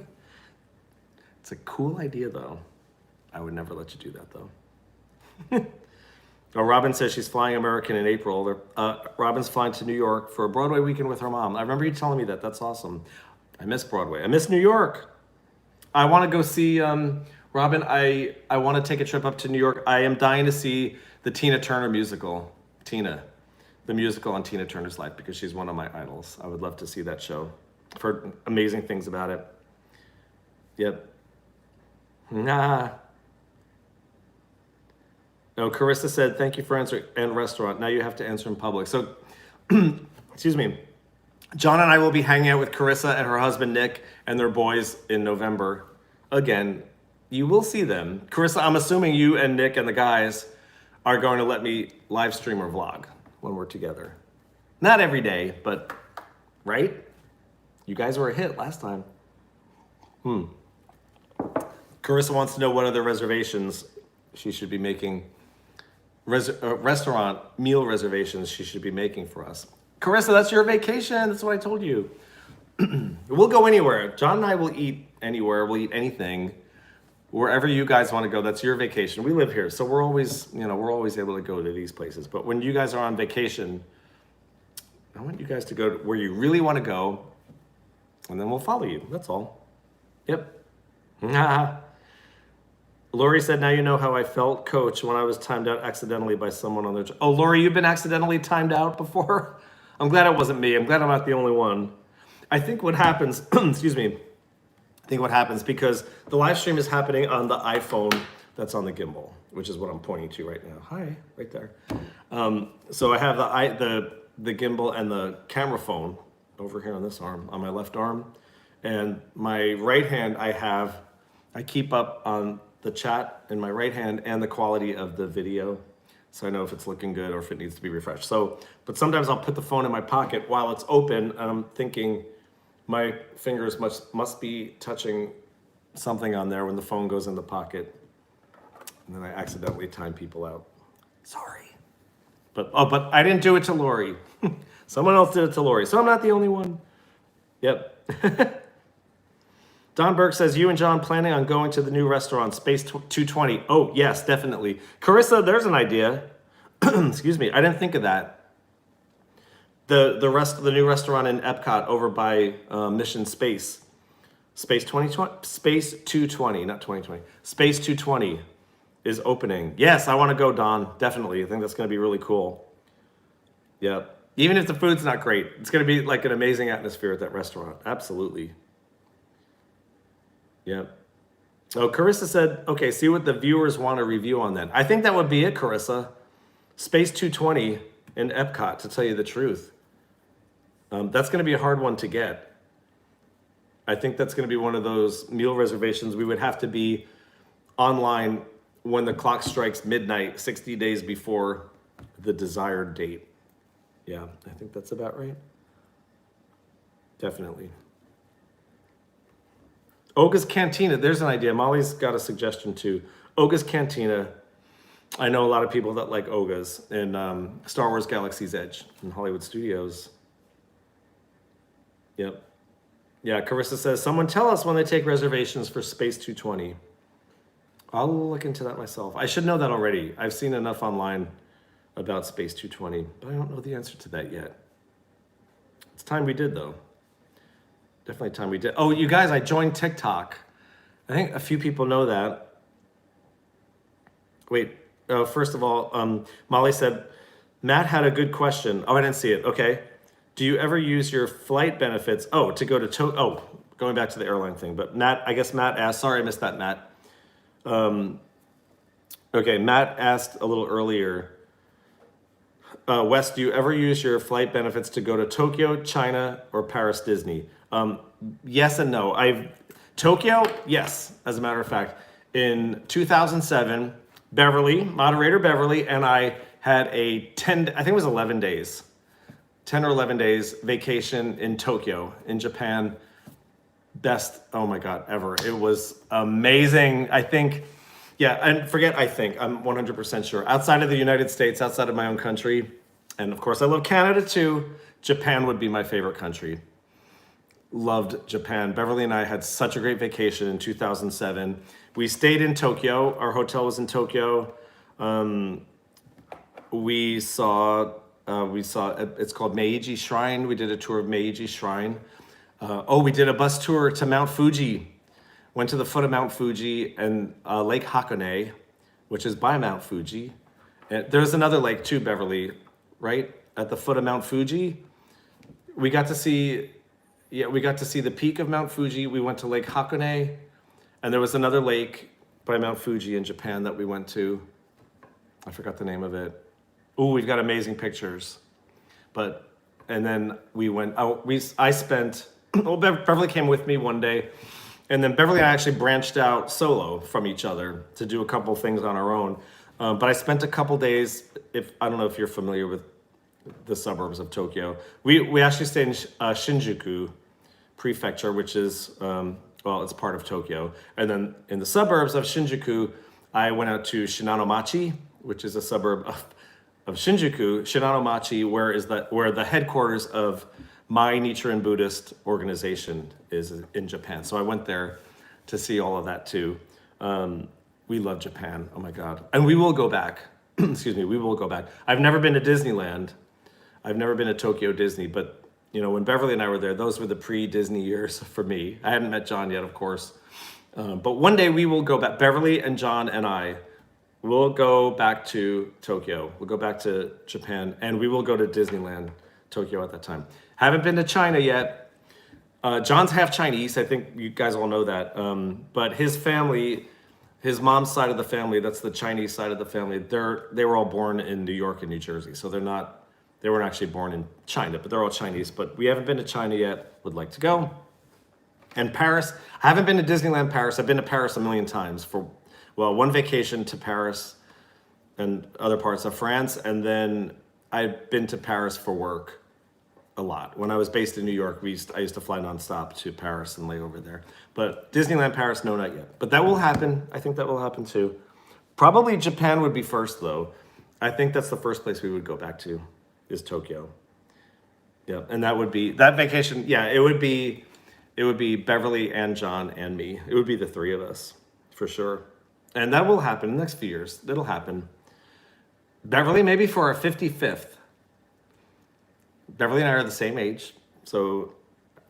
It's a cool idea though. I would never let you do that though. Oh, Robin says she's flying American in April. Robin's flying to New York for a Broadway weekend with her mom. I remember you telling me that. That's awesome. I miss Broadway. I miss New York. I want to go see, Robin, I want to take a trip up to New York. I am dying to see the Tina Turner musical. Tina, the musical on Tina Turner's life, because she's one of my idols. I would love to see that show. I've heard amazing things about it. Yep. Nah. No, Carissa said, thank you for answering, and restaurant. Now you have to answer in public. So, excuse me. John and I will be hanging out with Carissa and her husband, Nick, and their boys in November. Again, you will see them. Carissa, I'm assuming you and Nick and the guys are going to let me live stream or vlog when we're together. Not every day, but, right? You guys were a hit last time. Carissa wants to know what other reservations she should be making. Restaurant meal reservations she should be making for us. Carissa, that's your vacation. That's what I told you. We'll go anywhere. John and I will eat anywhere. We'll eat anything. Wherever you guys want to go, that's your vacation. We live here, so we're always able to go to these places. But when you guys are on vacation, I want you guys to go to where you really want to go, and then we'll follow you. That's all. Yep. Lori said, now you know how I felt, coach, when I was timed out accidentally by someone on their... Oh, Lori, you've been accidentally timed out before? I'm glad it wasn't me. I'm glad I'm not the only one. I think what happens, excuse me, I think what happens, because the live stream is happening on the iPhone that's on the gimbal, which is what I'm pointing to right now. Hi, right there. So I have the gimbal and the camera phone over here on this arm, on my left arm. And my right hand, I keep up on the chat in my right hand and the quality of the video, so I know if it's looking good or if it needs to be refreshed. So, but sometimes I'll put the phone in my pocket while it's open, and I'm thinking my fingers must be touching something on there when the phone goes in the pocket, and then I accidentally time people out. Sorry. But I didn't do it to Lori. Someone else did it to Lori, so I'm not the only one. Yep. Don Burke says, you and John planning on going to the new restaurant, Space 220. Oh, yes, definitely. Carissa, there's an idea. Excuse me, I didn't think of that. The new restaurant in Epcot over by Mission Space. Space 220, not 2020. Space 220 is opening. Yes, I want to go, Don. Definitely. I think that's going to be really cool. Yep. Even if the food's not great, it's going to be like an amazing atmosphere at that restaurant. Absolutely. Yeah. Oh, Carissa said, okay, see what the viewers want to review on that. I think that would be it, Carissa. Space 220 in Epcot, to tell you the truth. That's going to be a hard one to get. I think that's going to be one of those meal reservations. We would have to be online when the clock strikes midnight, 60 days before the desired date. Yeah, I think that's about right. Definitely. Oga's Cantina, there's an idea. Molly's got a suggestion too. Oga's Cantina. I know a lot of people that like Oga's in Star Wars Galaxy's Edge in Hollywood Studios. Yep. Yeah, Carissa says, someone tell us when they take reservations for Space 220. I'll look into that myself. I should know that already. I've seen enough online about Space 220, but I don't know the answer to that yet. It's time we did, though. Definitely time we did. Oh, you guys, I joined TikTok. I think a few people know that. Wait, first of all, Molly said, Matt had a good question. Oh, I didn't see it. Okay. Do you ever use your flight benefits? Oh, to go to Tokyo. Oh, going back to the airline thing. But Matt, I guess Matt asked, sorry, I missed that, Matt. Okay, Matt asked a little earlier, Wes, do you ever use your flight benefits to go to Tokyo, China, or Paris Disney? Yes and no. Tokyo, yes, as a matter of fact. In 2007, moderator Beverly, and I had I think it was 11 days, 10 or 11 days vacation in Tokyo, in Japan. Best, oh my God, ever. It was amazing. I think, yeah, and forget I think, I'm 100% sure. Outside of the United States, outside of my own country, And of course, I love Canada too. Japan would be my favorite country. Loved Japan. Beverly and I had such a great vacation in 2007. We stayed in Tokyo. Our hotel was in Tokyo. We saw it's called Meiji Shrine. We did a tour of Meiji Shrine. We did a bus tour to Mount Fuji. Went to the foot of Mount Fuji and Lake Hakone, which is by Mount Fuji. And there's another lake too, Beverly, right at the foot of Mount Fuji. We got to see the peak of Mount Fuji. We went to Lake Hakone, and there was another lake by Mount Fuji in Japan that we went to. I forgot the name of it. Oh, we've got amazing pictures. And then we went. Beverly came with me one day, and then Beverly and I actually branched out solo from each other to do a couple things on our own. But I spent a couple days. I don't know if you're familiar with the suburbs of Tokyo. We actually stayed in Shinjuku Prefecture, which is it's part of Tokyo. And then in the suburbs of Shinjuku, I went out to Shinano-machi, which is a suburb of Shinjuku. Shinano-machi, where the headquarters of my Nichiren Buddhist organization is in Japan. So I went there to see all of that too. We love Japan. Oh my God. And we will go back. Excuse me. We will go back. I've never been to Disneyland. I've never been to Tokyo Disney, but when Beverly and I were there, those were the pre-Disney years for me. I hadn't met John yet, of course. But one day we will go back. Beverly and John and I will go back to Tokyo. We'll go back to Japan, and we will go to Disneyland, Tokyo at that time. Haven't been to China yet. John's half Chinese. I think you guys all know that. But his family, his mom's side of the family, that's the Chinese side of the family, they were all born in New York and New Jersey. So they weren't actually born in China, but they're all Chinese. But we haven't been to China yet. Would like to go. And Paris, I haven't been to Disneyland Paris. I've been to Paris a million times for, one vacation to Paris and other parts of France. And then I've been to Paris for work a lot. When I was based in New York, I used to fly nonstop to Paris and lay over there. But Disneyland Paris, no, not yet. But that will happen. I think that will happen too. Probably Japan would be first though. I think that's the first place we would go back to is Tokyo. Yeah, and that vacation. Yeah, it would be Beverly and John and me. It would be the three of us for sure. And that will happen in the next few years. That'll happen. Beverly, maybe for our 55th. Beverly and I are the same age. So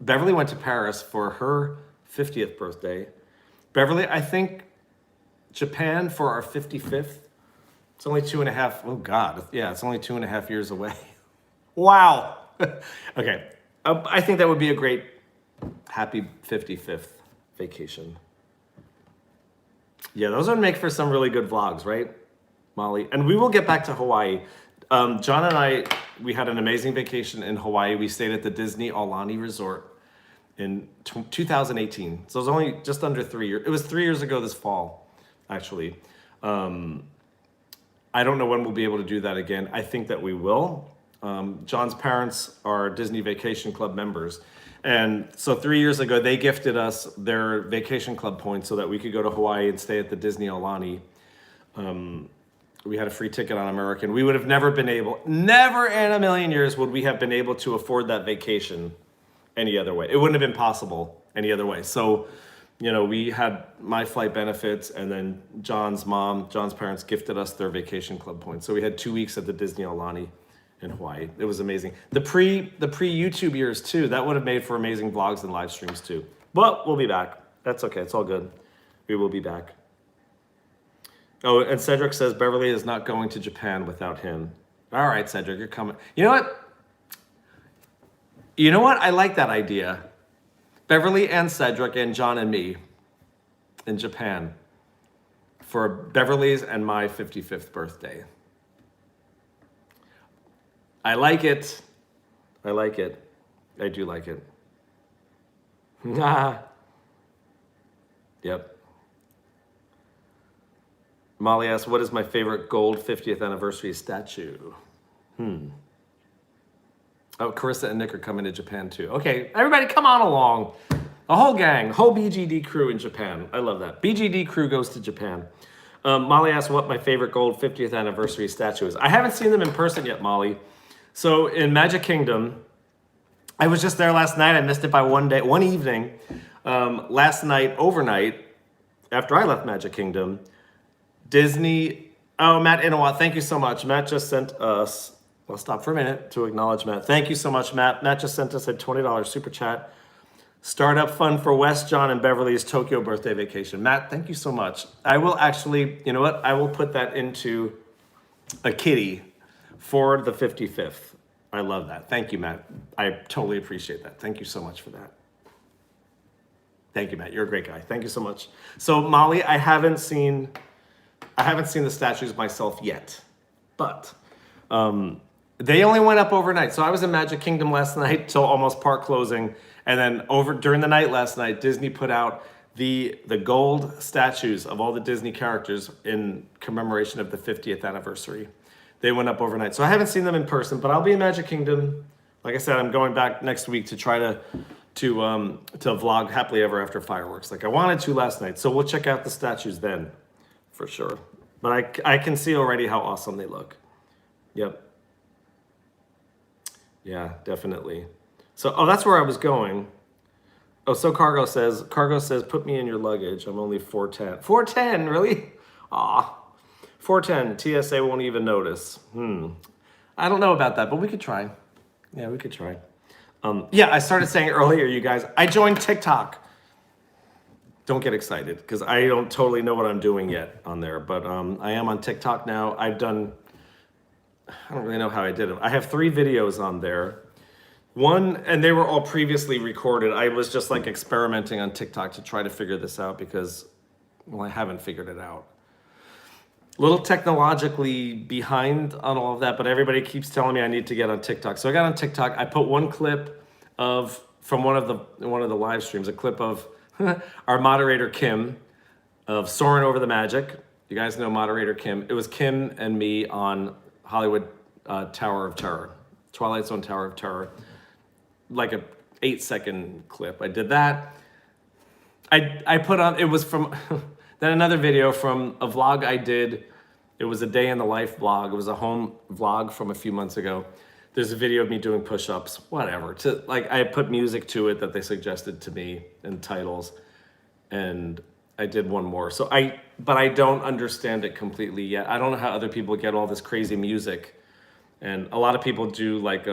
Beverly went to Paris for her 50th birthday. Beverly, I think Japan for our 55th. It's only 2.5. Oh God. Yeah, it's only 2.5 years away. Wow. Okay. I think that would be a great happy 55th vacation. Yeah, those would make for some really good vlogs, right, Molly? And we will get back to Hawaii. John and I, we had an amazing vacation in Hawaii. We stayed at the Disney Aulani Resort in 2018. So it was only just under 3 years. It was 3 years ago this fall, actually. I don't know when we'll be able to do that again. I think that we will. John's parents are Disney Vacation Club members. And so 3 years ago, they gifted us their vacation club points so that we could go to Hawaii and stay at the Disney Aulani. We had a free ticket on American. We would have never in a million years would we have been able to afford that vacation any other way. It wouldn't have been possible any other way. So, we had my flight benefits, and then John's parents gifted us their vacation club points. So we had 2 weeks at the Disney Aulani in Hawaii. It was amazing. The pre YouTube years too, that would have made for amazing vlogs and live streams too. But we'll be back. That's okay. It's all good. We will be back. Oh, and Cedric says Beverly is not going to Japan without him. All right, Cedric, you're coming. You know what? I like that idea. Beverly and Cedric and John and me in Japan for Beverly's and my 55th birthday. I like it. I like it. I do like it. Yep. Molly asks, what is my favorite gold 50th anniversary statue? Oh, Carissa and Nick are coming to Japan too. Okay, everybody come on along. A whole gang, whole BGD crew in Japan. I love that. BGD crew goes to Japan. Molly asks what my favorite gold 50th anniversary statue is. I haven't seen them in person yet, Molly. So in Magic Kingdom, I was just there last night. I missed it by one evening. Last night, overnight, after I left Magic Kingdom, Disney. Oh, Matt Inawa, thank you so much. Matt just sent us. I'll stop for a minute to acknowledge Matt. Thank you so much, Matt. Matt just sent us a $20 super chat. Startup fund for West, John, and Beverly's Tokyo birthday vacation. Matt, thank you so much. I will actually, you know what? I will put that into a kitty for the 55th. I love that. Thank you, Matt. I totally appreciate that. Thank you so much for that. Thank you, Matt. You're a great guy. Thank you so much. So Molly, I haven't seen the statues myself yet, but they only went up overnight. So I was in Magic Kingdom last night till almost park closing. And then during the night last night, Disney put out the gold statues of all the Disney characters in commemoration of the 50th anniversary. They went up overnight. So I haven't seen them in person, but I'll be in Magic Kingdom. Like I said, I'm going back next week to try to vlog happily ever after fireworks like I wanted to last night. So we'll check out the statues then for sure. But I can see already how awesome they look. Yep. Yeah, definitely. So, oh, that's where I was going. Oh, so Cargo says, put me in your luggage. I'm only 4'10". 4'10", really? Aw. 4'10", TSA won't even notice. I don't know about that, but we could try. Yeah, we could try. Yeah, I started saying earlier, you guys, I joined TikTok. Don't get excited, because I don't totally know what I'm doing yet on there, but I am on TikTok now. I don't really know how I did it. I have 3 videos on there. One, and they were all previously recorded. I was just like experimenting on TikTok to try to figure this out because, well, I haven't figured it out. A little technologically behind on all of that, but everybody keeps telling me I need to get on TikTok. So I got on TikTok. I put one clip from one of the live streams, a clip of our moderator Kim of Soaring Over the Magic. You guys know moderator Kim. It was Kim and me on Hollywood Tower of Terror, Twilight Zone Tower of Terror. Like a 8-second clip. I did that. I put on, it was from, then another video from a vlog I did. It was a day in the life vlog. It was a home vlog from a few months ago. There's a video of me doing push-ups, whatever. I put music to it that they suggested to me and titles. And I did one more. But I don't understand it completely yet. I don't know how other people get all this crazy music. And a lot of people do like,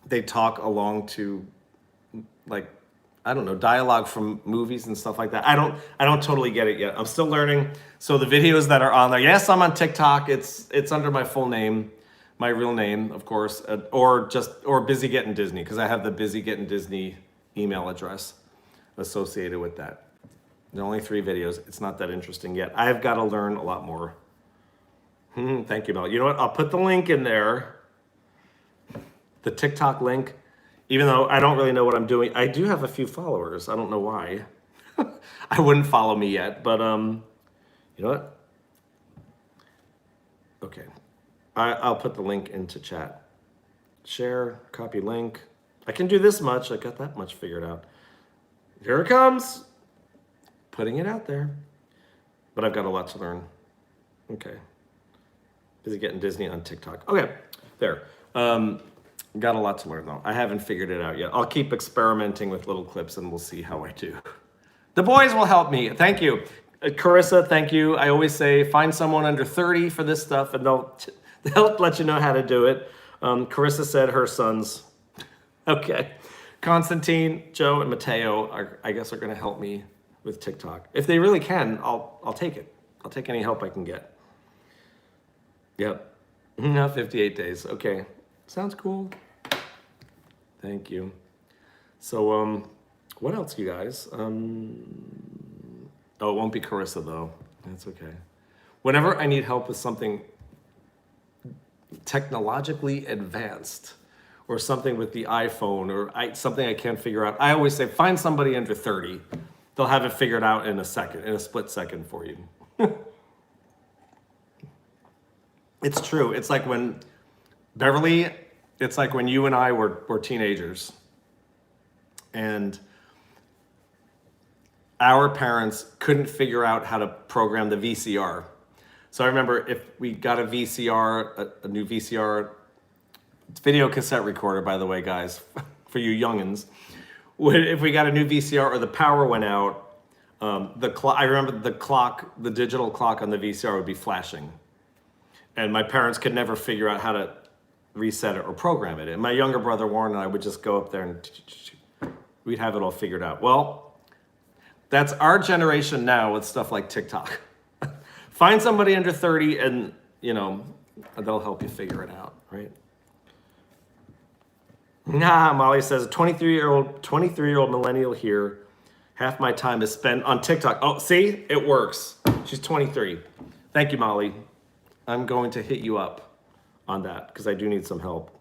they talk along to like, I don't know, dialogue from movies and stuff like that. I don't totally get it yet. I'm still learning. So the videos that are on there, yes, I'm on TikTok. It's under my full name, my real name, of course, or Busy Getting Disney, because I have the Busy Getting Disney email address associated with that. There are only 3 videos. It's not that interesting yet. I've got to learn a lot more. Thank you, Mel. You know what? I'll put the link in there. The TikTok link, even though I don't really know what I'm doing. I do have a few followers. I don't know why. I wouldn't follow me yet, but you know what? Okay, I'll put the link into chat. Share, copy link. I can do this much. I got that much figured out. Here it comes. Putting it out there. But I've got a lot to learn. Okay. Busy Getting Disney on TikTok. Okay, there. Got a lot to learn though. I haven't figured it out yet. I'll keep experimenting with little clips and we'll see how I do. The boys will help me. Thank you. Carissa, thank you. I always say find someone under 30 for this stuff and they'll let you know how to do it. Carissa said her sons. Okay. Constantine, Joe, and Mateo I guess are gonna help me with TikTok. If they really can, I'll take it. I'll take any help I can get. Yep. No, 58 days. Okay. Sounds cool. Thank you. So, what else, you guys? Oh, it won't be Carissa, though. That's okay. Whenever I need help with something technologically advanced or something with the iPhone or something I can't figure out, I always say, find somebody under 30. They'll have it figured out in a split second for you. It's true. It's like when Beverly, it's like when you and I were teenagers and our parents couldn't figure out how to program the VCR. So I remember if we got a VCR, a new VCR It's video cassette recorder, by the way, guys, for you youngins. If we got a new VCR or the power went out, I remember the digital clock on the VCR would be flashing. And my parents could never figure out how to reset it or program it. And my younger brother Warren and I would just go up there and we'd have it all figured out. Well, that's our generation now with stuff like TikTok. Find somebody under 30 and, they'll help you figure it out, right? Molly says, 23-year-old millennial here. Half my time is spent on TikTok. Oh, see, it works. She's 23. Thank you, Molly. I'm going to hit you up on that because I do need some help.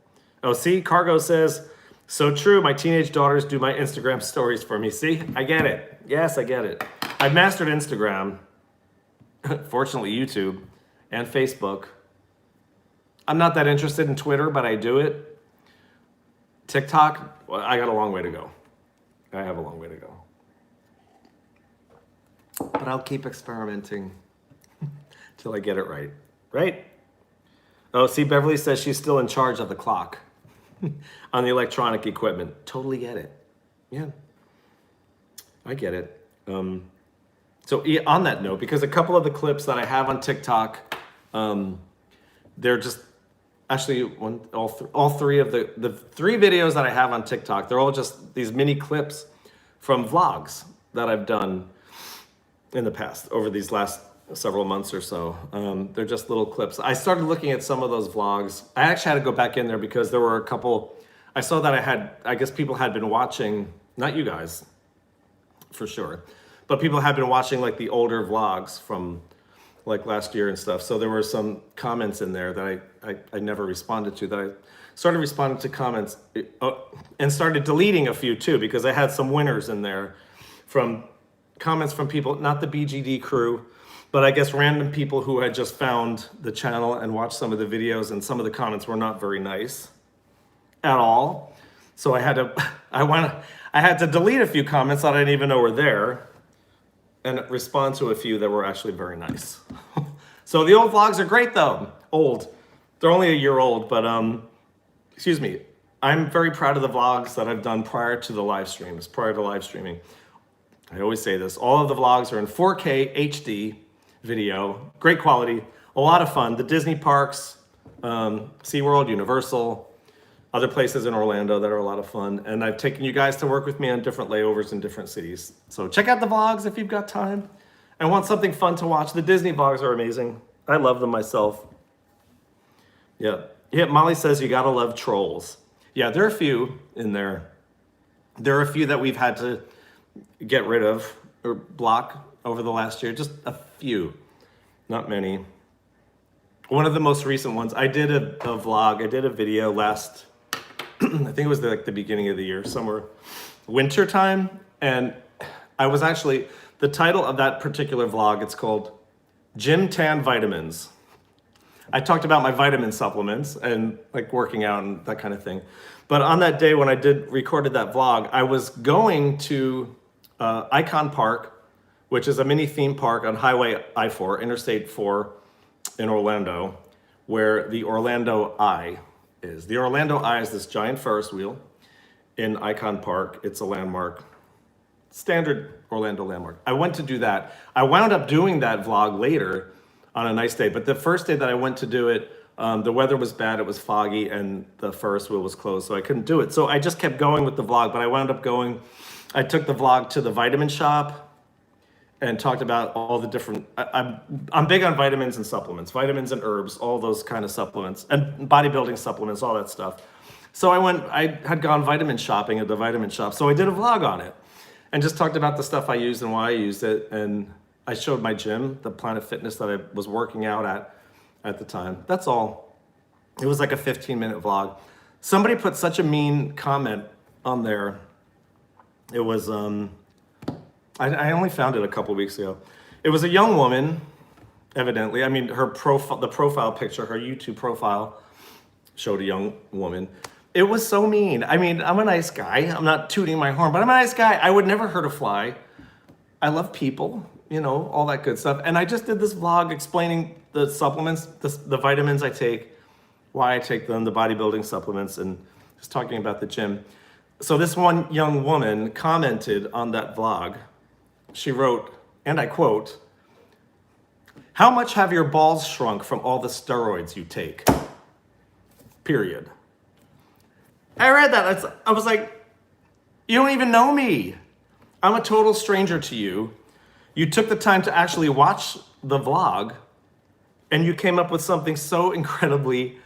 Oh, see, Cargo says, so true. My teenage daughters do my Instagram stories for me. See, I get it. Yes, I get it. I've mastered Instagram. Fortunately, YouTube and Facebook. I'm not that interested in Twitter, but I do it. TikTok, well, I got a long way to go. I have a long way to go. But I'll keep experimenting till I get it right. Right? Oh, see, Beverly says she's still in charge of the clock on the electronic equipment. Totally get it. Yeah, I get it. So on that note, because a couple of the clips that I have on TikTok, they're just actually all three of the three videos that I have on TikTok, they're all just these mini clips from vlogs that I've done in the past over these last several months or so. They're just little clips. I started looking at some of those vlogs. I actually had to go back in there because there were a couple, I saw that I guess people had been watching, not you guys, for sure, but people had been watching like the older vlogs from like last year and stuff. So there were some comments in there that I never responded to, that I started responding to comments and started deleting a few too, because I had some winners in there from comments from people, not the BGD crew, but I guess random people who had just found the channel and watched some of the videos, and some of the comments were not very nice at all. So I had to delete a few comments that I didn't even know were there and respond to a few that were actually very nice. So the old vlogs are great though. Old. They're only a year old, but excuse me. I'm very proud of the vlogs that I've done prior to live streaming. I always say this, all of the vlogs are in 4K HD video, great quality, a lot of fun. The Disney parks, SeaWorld, Universal, other places in Orlando that are a lot of fun. And I've taken you guys to work with me on different layovers in different cities. So check out the vlogs if you've got time and want something fun to watch. The Disney vlogs are amazing. I love them myself. Yeah, Molly says you gotta love trolls. Yeah, there are a few in there. There are a few that we've had to get rid of or block over the last year, just a few, not many. One of the most recent ones, I did a vlog, I did a video last, I think it was like the beginning of the year, somewhere winter time, and I was actually, the title of that particular vlog, it's called Gym Tan Vitamins. I talked about my vitamin supplements and like working out and that kind of thing. But on that day when I recorded that vlog, I was going to Icon Park, which is a mini theme park on Highway I-4, Interstate 4 in Orlando, where the Orlando Eye is. The Orlando Eye is this giant Ferris wheel in Icon Park. It's a landmark, standard Orlando landmark. I went to do that. I wound up doing that vlog later on a nice day, but the first day that I went to do it, the weather was bad, it was foggy, and the Ferris wheel was closed, so I couldn't do it. So I just kept going with the vlog, but I wound up I took the vlog to the vitamin shop and talked about all the different, I'm big on vitamins and supplements, vitamins and herbs, all those kind of supplements, and bodybuilding supplements, all that stuff. So I had gone vitamin shopping at the vitamin shop, so I did a vlog on it and just talked about the stuff I used and why I used it, and I showed my gym, the Planet Fitness that I was working out at the time. That's all. It was like a 15-minute vlog. Somebody put such a mean comment on there. It was, I only found it a couple weeks ago. It was a young woman, evidently. I mean, the profile picture, her YouTube profile showed a young woman. It was so mean. I mean, I'm a nice guy. I'm not tooting my horn, but I'm a nice guy. I would never hurt a fly. I love people, all that good stuff. And I just did this vlog explaining the supplements, the vitamins I take, why I take them, the bodybuilding supplements, and just talking about the gym. So this one young woman commented on that vlog. She wrote, and I quote, "How much have your balls shrunk from all the steroids you take? Period." I read that. I was like, you don't even know me. I'm a total stranger to you. You took the time to actually watch the vlog, and you came up with something so incredibly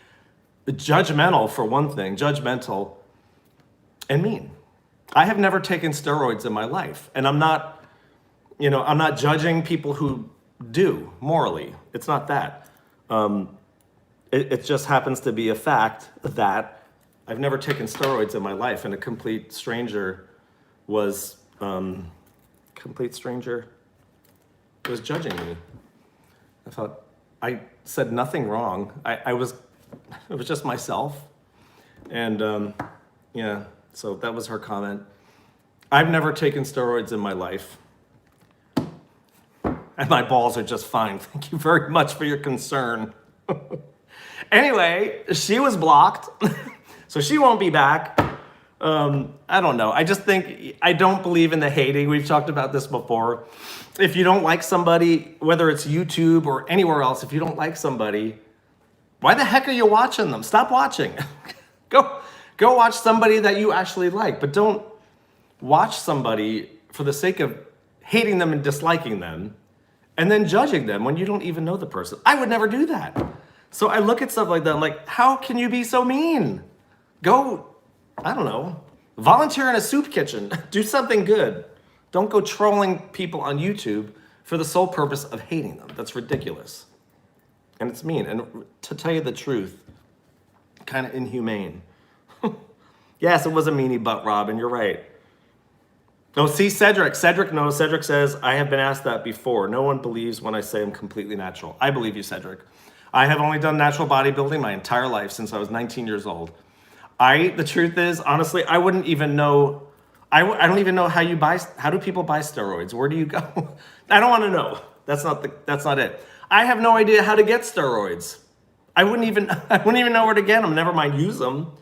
judgmental, for one thing, judgmental and mean. I have never taken steroids in my life, and I'm not judging people who do morally. It's not that. It just happens to be a fact that I've never taken steroids in my life, and a complete stranger was judging me. I thought I said nothing wrong. It was just myself, and yeah. So that was her comment. I've never taken steroids in my life, and my balls are just fine. Thank you very much for your concern. Anyway, she was blocked, so she won't be back. I don't know. I just think I don't believe in the hating. We've talked about this before. If you don't like somebody, whether it's YouTube or anywhere else, if you don't like somebody, why the heck are you watching them? Stop watching. Go watch somebody that you actually like, but don't watch somebody for the sake of hating them and disliking them and then judging them when you don't even know the person. I would never do that. So I look at stuff like that. I'm like, how can you be so mean? Go, I don't know, volunteer in a soup kitchen. Do something good. Don't go trolling people on YouTube for the sole purpose of hating them. That's ridiculous. And it's mean. And to tell you the truth, kind of inhumane. Yes, it was a meanie butt, Robin. You're right. No, see, Cedric knows. Cedric says, I have been asked that before. No one believes when I say I'm completely natural. I believe you, Cedric. I have only done natural bodybuilding my entire life since I was 19 years old. The truth is, honestly, I wouldn't even know. I don't even know how do people buy steroids? Where do you go? I don't want to know. That's not it. I have no idea how to get steroids. I wouldn't even know where to get them. Never mind use them.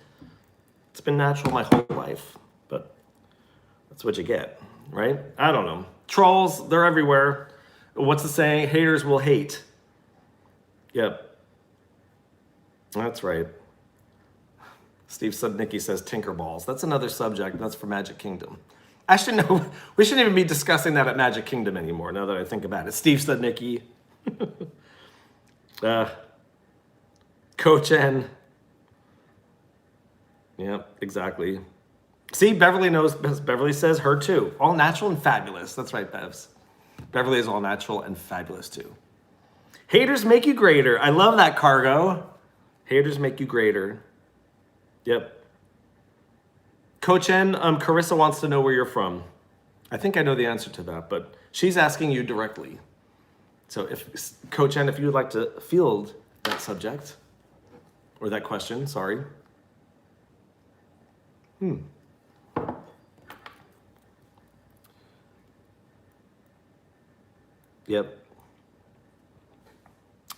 It's been natural my whole life, but that's what you get, right? I don't know. Trolls, they're everywhere. What's the saying? Haters will hate. Yep. That's right. Steve Sudnicki says Tinkerballs. That's another subject. That's for Magic Kingdom. Actually, no, we shouldn't even be discussing that at Magic Kingdom anymore, now that I think about it. Steve Sudnicki. Coach N. Yep, exactly. See, Beverly knows. Beverly says her too. All natural and fabulous. That's right, Bevs. Beverly is all natural and fabulous too. Haters make you greater. I love that, Cargo. Haters make you greater. Yep. Coach N, Carissa wants to know where you're from. I think I know the answer to that, but she's asking you directly. So if Coach N, if you would like to field that subject or that question, sorry. Yep.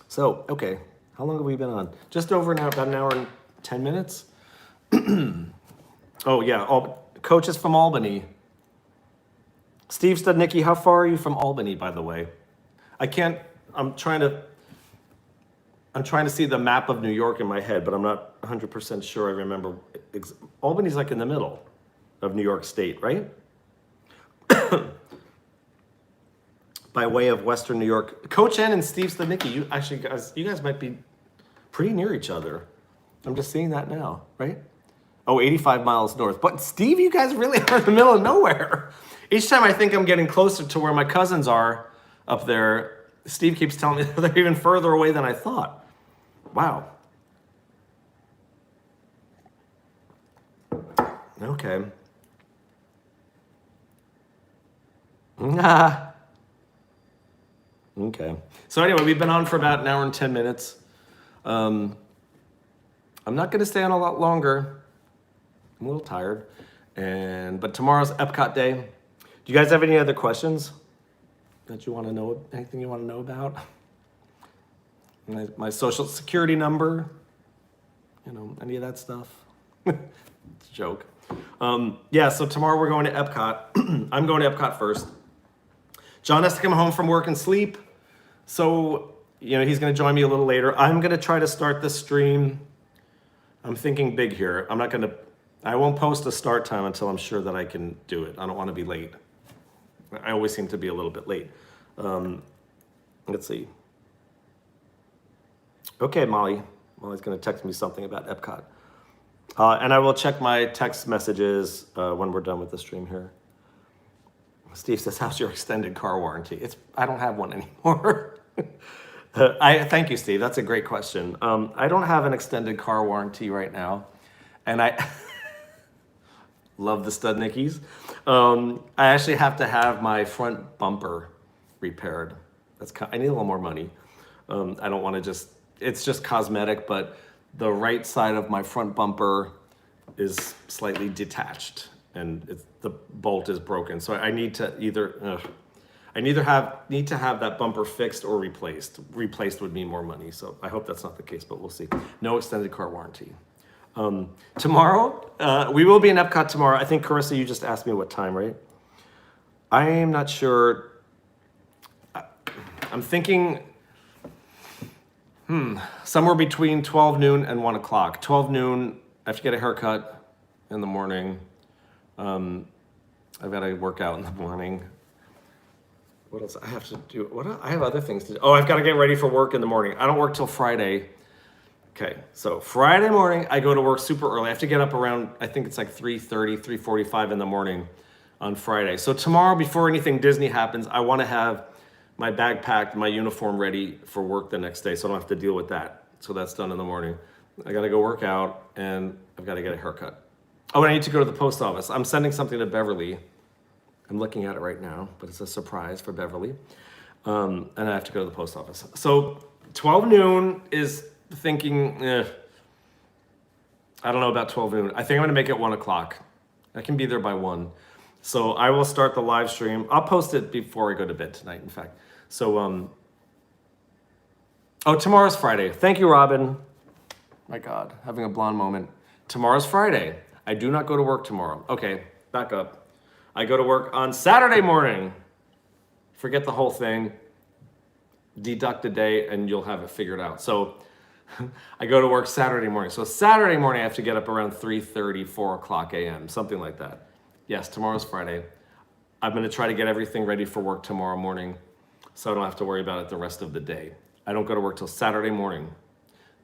So, okay. How long have we been on? Just over now, about an hour and 10 minutes. Oh, yeah. Coach is from Albany. Steve Studnicki, how far are you from Albany, by the way? I'm trying to see the map of New York in my head, but I'm not 100% sure I remember. Albany's like in the middle of New York State, right? By way of Western New York. Coach N and Steve Studnicki, you guys might be pretty near each other. I'm just seeing that now, right? Oh, 85 miles north. But Steve, you guys really are in the middle of nowhere. Each time I think I'm getting closer to where my cousins are up there, Steve keeps telling me they're even further away than I thought. Wow. Okay. Okay. So anyway, we've been on for about an hour and 10 minutes. I'm not going to stay on a lot longer. I'm a little tired. But tomorrow's Epcot Day. Do you guys have any other questions that you want to know? Anything you want to know about? My social security number? any of that stuff. It's a joke. Yeah, so tomorrow we're going to Epcot. I'm going to Epcot first. John has to come home from work and sleep. So, he's going to join me a little later. I'm going to try to start the stream. I'm thinking big here. I won't post a start time until I'm sure that I can do it. I don't want to be late. I always seem to be a little bit late. Let's see. Okay, Molly. Molly's going to text me something about Epcot. And I will check my text messages when we're done with the stream here. Steve says, how's your extended car warranty? I don't have one anymore. Thank you, Steve. That's a great question. I don't have an extended car warranty right now. And I love the Studnickies. I actually have to have my front bumper repaired. I need a little more money. I don't want to it's just cosmetic, but the right side of my front bumper is slightly detached and the bolt is broken. So I need to either have that bumper fixed or replaced. Replaced would mean more money. So I hope that's not the case, but we'll see. No extended car warranty. Tomorrow, we will be in Epcot tomorrow. I think, Carissa, you just asked me what time, right? I am not sure. I'm thinking somewhere between 12 noon and 1 o'clock. 12 noon, I have to get a haircut in the morning. I've got to work out in the morning. What else I have to do? I have other things to do. Oh, I've got to get ready for work in the morning. I don't work till Friday. Okay, so Friday morning, I go to work super early. I have to get up around, I think it's like 3:30, 3:45 in the morning on Friday. So tomorrow, before anything Disney happens, I want to have my bag packed, my uniform ready for work the next day, so I don't have to deal with that. So that's done in the morning. I got to go work out, and I've got to get a haircut. Oh, and I need to go to the post office. I'm sending something to Beverly. I'm looking at it right now, but it's a surprise for Beverly. And I have to go to the post office. So 12 noon is thinking, I don't know about 12 noon. I think I'm going to make it 1 o'clock. I can be there by 1. So I will start the live stream. I'll post it before I go to bed tonight, in fact. So, tomorrow's Friday. Thank you, Robin. My God, having a blonde moment. Tomorrow's Friday. I do not go to work tomorrow. Okay, back up. I go to work on Saturday morning. Forget the whole thing. Deduct a day and you'll have it figured out. So I go to work Saturday morning. So Saturday morning I have to get up around 3:30, 4 o'clock a.m., something like that. Yes, tomorrow's Friday. I'm going to try to get everything ready for work tomorrow morning so I don't have to worry about it the rest of the day. I don't go to work till Saturday morning.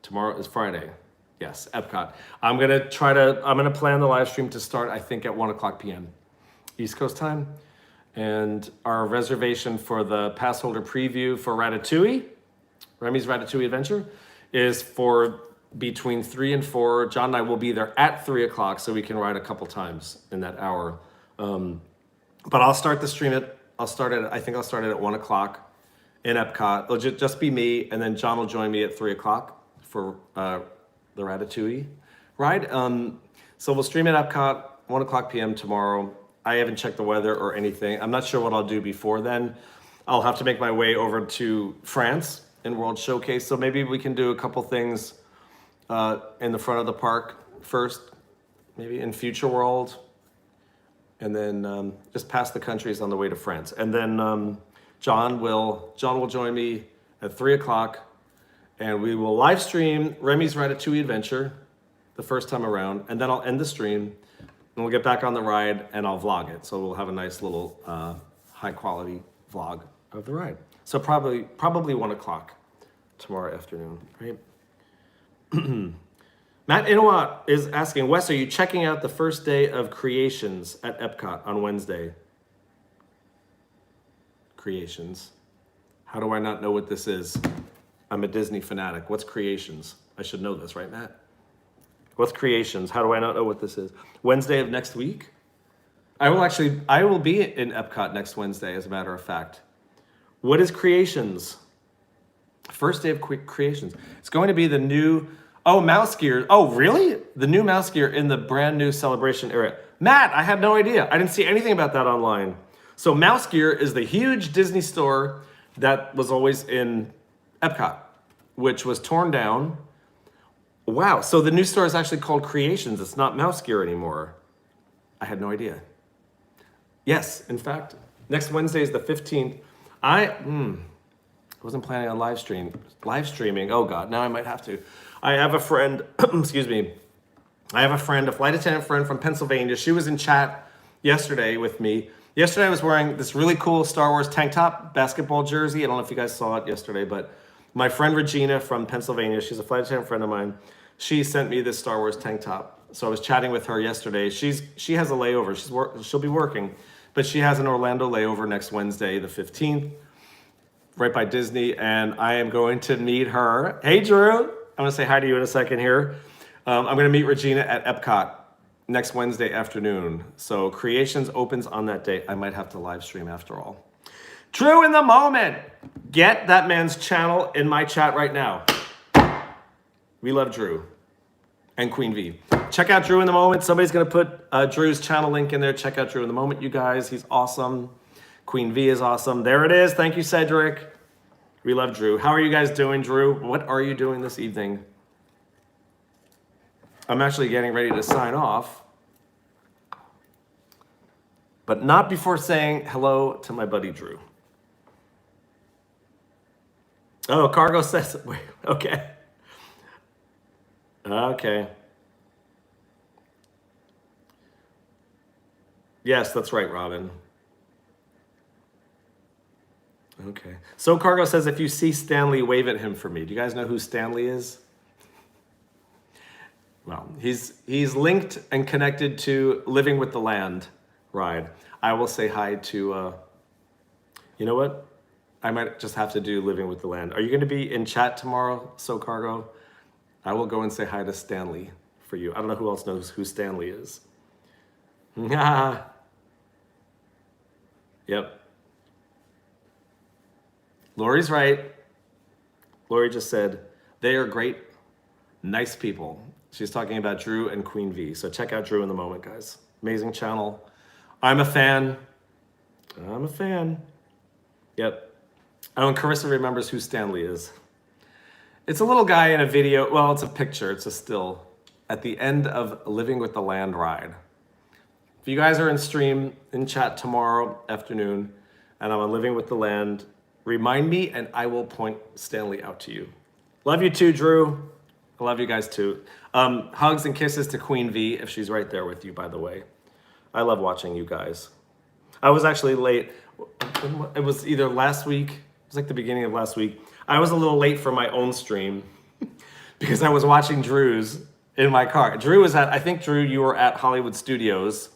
Tomorrow is Friday. Yes, Epcot. I'm going to plan the live stream to start, I think, at 1 o'clock p.m. East Coast time. And our reservation for the pass holder preview for Ratatouille, Remy's Ratatouille Adventure, is for between 3 and 4. John and I will be there at 3 o'clock so we can ride a couple times in that hour. But I'll start the stream I think I'll start it at 1 o'clock in Epcot. It'll just be me, and then John will join me at 3 o'clock for the Ratatouille ride. So we'll stream at Epcot, 1 o'clock p.m. tomorrow. I haven't checked the weather or anything. I'm not sure what I'll do before then. I'll have to make my way over to France in World Showcase. So maybe we can do a couple things in the front of the park first, maybe in Future World, and then just past the countries on the way to France. And then John will join me at 3 o'clock, and we will live stream Remy's Ratatouille Adventure the first time around, and then I'll end the stream, and we'll get back on the ride, and I'll vlog it. So we'll have a nice little high-quality vlog of the ride. So probably 1 o'clock tomorrow afternoon, right? Matt Inouat is asking, Wes, are you checking out the first day of Creations at Epcot on Wednesday? Creations. How do I not know what this is? I'm a Disney fanatic. What's Creations? I should know this, right, Matt? What's Creations? How do I not know what this is? Wednesday of next week? I will be in Epcot next Wednesday, as a matter of fact. What is Creations? First day of Creations. It's going to be the new, Mouse Gear. Oh, really? The new Mouse Gear in the brand new Celebration area. Matt, I had no idea. I didn't see anything about that online. So Mouse Gear is the huge Disney store that was always in Epcot, which was torn down. Wow. So the new store is actually called Creations. It's not Mouse Gear anymore. I had no idea. Yes, in fact, next Wednesday is the 15th. I wasn't planning on live streaming. Oh God, now I might have to. I have a friend, excuse me. I have a friend, a flight attendant friend from Pennsylvania. She was in chat yesterday with me. Yesterday I was wearing this really cool Star Wars tank top basketball jersey. I don't know if you guys saw it yesterday, but my friend Regina from Pennsylvania, she's a flight attendant friend of mine. She sent me this Star Wars tank top. So I was chatting with her yesterday. She has a layover. She'll be working, but she has an Orlando layover next Wednesday, the 15th, right by Disney, and I am going to meet her. Hey, Drew. I'm going to say hi to you in a second here. I'm going to meet Regina at Epcot next Wednesday afternoon. So Creations opens on that day. I might have to live stream after all. Drew in the moment. Get that man's channel in my chat right now. We love Drew and Queen V. Check out Drew in the moment. Somebody's going to put Drew's channel link in there. Check out Drew in the moment, you guys. He's awesome. Queen V is awesome. There it is. Thank you, Cedric. We love Drew. How are you guys doing, Drew? What are you doing this evening? I'm actually getting ready to sign off, but not before saying hello to my buddy Drew. Oh, Cargo says, wait, okay. Okay. Yes, that's right, Robin. Okay. So Cargo says, if you see Stanley, wave at him for me. Do you guys know who Stanley is? Well, he's linked and connected to Living with the Land ride. I will say hi to, you know what? I might just have to do Living with the Land. Are you going to be in chat tomorrow, So Cargo? I will go and say hi to Stanley for you. I don't know who else knows who Stanley is. Yep. Lori's right. Lori just said, they are great, nice people. She's talking about Drew and Queen V. So check out Drew in the moment, guys. Amazing channel. I'm a fan. I'm a fan. Yep. Oh, and Carissa remembers who Stanley is. It's a little guy in a video. Well, it's a picture. It's a still at the end of Living with the Land ride. If you guys are in chat tomorrow afternoon and I'm on Living with the Land, remind me and I will point Stanley out to you. Love you too, Drew. I love you guys too. Hugs and kisses to Queen V if she's right there with you, by the way. I love watching you guys. I was actually late. It was either last week. It was like the beginning of last week. I was a little late for my own stream because I was watching Drew's in my car. Drew was I think Drew, you were at Hollywood Studios.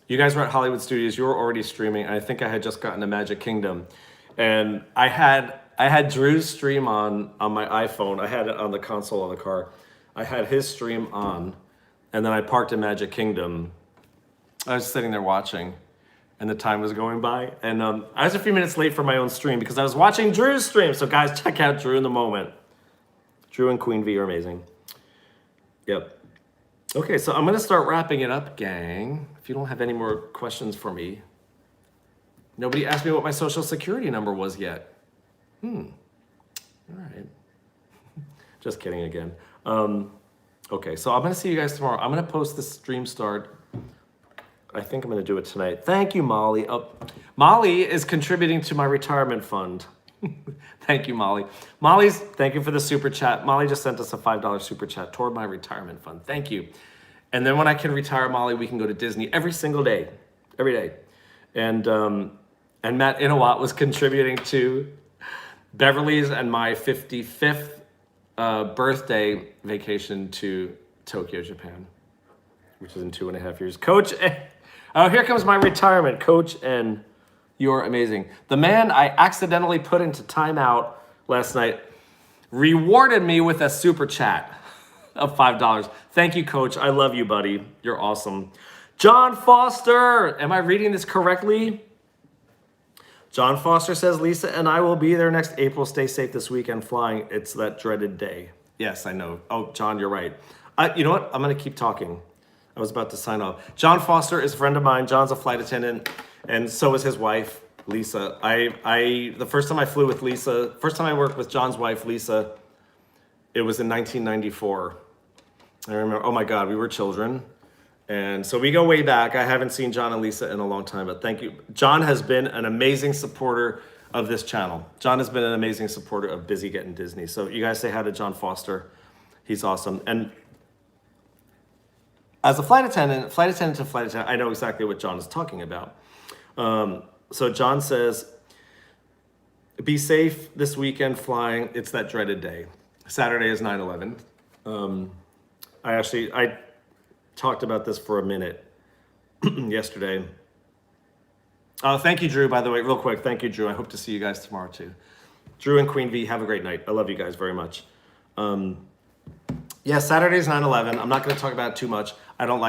You guys were at Hollywood Studios. You were already streaming. And I think I had just gotten to Magic Kingdom. And I had Drew's stream on my iPhone. I had it on the console of the car. I had his stream on, and then I parked in Magic Kingdom. I was sitting there watching, and the time was going by. And I was a few minutes late for my own stream because I was watching Drew's stream. So guys, check out Drew in the moment. Drew and Queen V are amazing. Yep. Okay, so I'm gonna start wrapping it up, gang. If you don't have any more questions for me. Nobody asked me what my social security number was yet. All right. Just kidding again. Okay, so I'm gonna see you guys tomorrow. I'm gonna post the stream start. I think I'm gonna do it tonight. Thank you, Molly. Oh, Molly is contributing to my retirement fund. Thank you, Molly. Thank you for the super chat. Molly just sent us a $5 super chat toward my retirement fund. Thank you. And then when I can retire, Molly, we can go to Disney every single day, every day. And Matt Inawat was contributing to Beverly's and my 55th birthday vacation to Tokyo, Japan, which is in 2.5 years. Coach, oh, here comes my retirement, Coach N. You're amazing. The man I accidentally put into timeout last night rewarded me with a super chat of $5. Thank you, Coach. I love you, buddy. You're awesome. John Foster, am I reading this correctly? John Foster says, Lisa and I will be there next April. Stay safe this weekend flying. It's that dreaded day. Yes, I know. Oh, John, you're right. You know what? I'm going to keep talking. I was about to sign off. John Foster is a friend of mine. John's a flight attendant, and so is his wife, Lisa. The first time I flew with Lisa, first time I worked with John's wife, Lisa, It was in 1994. I remember, oh my God, we were children. And so we go way back. I haven't seen John and Lisa in a long time, but thank you. John has been an amazing supporter of this channel. John has been an amazing supporter of Busy Getting Disney. So you guys say hi to John Foster. He's awesome. And as a flight attendant, I know exactly what John is talking about. So John says, be safe this weekend flying. It's that dreaded day. Saturday is 9/11. I talked about this for a minute yesterday. Thank you, Drew, by the way, real quick. Thank you, Drew. I hope to see you guys tomorrow too. Drew and Queen V, have a great night. I love you guys very much. Yeah, Saturday's 9/11. I'm not going to talk about it too much. I don't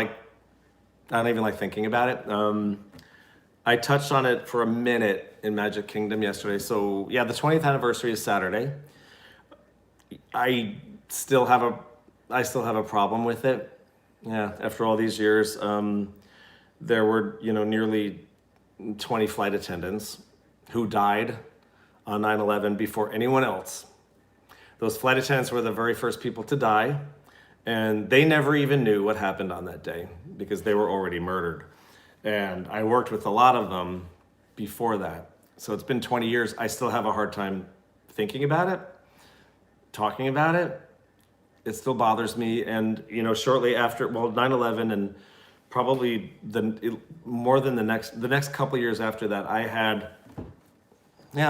even like thinking about it. I touched on it for a minute in Magic Kingdom yesterday. So yeah, the 20th anniversary is Saturday. I still have a problem with it. Yeah, after all these years, there were, nearly 20 flight attendants who died on 9/11 before anyone else. Those flight attendants were the very first people to die, and they never even knew what happened on that day because they were already murdered. And I worked with a lot of them before that. So it's been 20 years. I still have a hard time thinking about it, talking about it. It still bothers me. And, shortly after, 9/11 and probably more than the next couple of years after that, I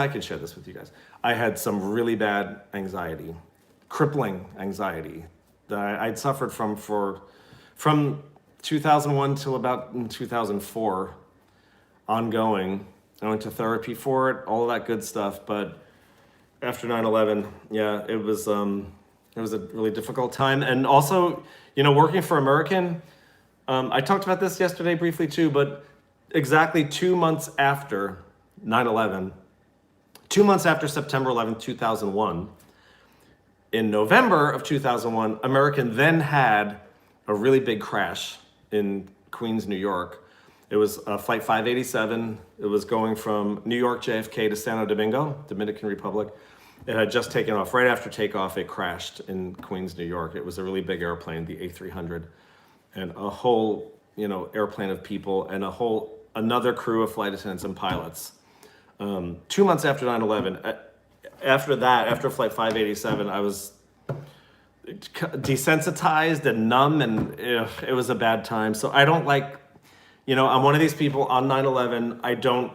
can share this with you guys. I had some really bad anxiety, crippling anxiety that I'd suffered from 2001 till about 2004, ongoing. I went to therapy for it, all of that good stuff. But after 9/11, yeah, it was a really difficult time. And also, working for American, I talked about this yesterday briefly too, but exactly 2 months after 9/11, 2 months after September 11th, 2001, in November of 2001, American then had a really big crash in Queens, New York. It was flight 587. It was going from New York JFK to Santo Domingo, Dominican Republic. It had just taken off. Right after takeoff, it crashed in Queens, New York. It was a really big airplane, the A300, and a whole, airplane of people and another crew of flight attendants and pilots. 2 months after 9/11, after flight 587, I was desensitized and numb, and it was a bad time. So I don't like, I'm one of these people on 9/11. I don't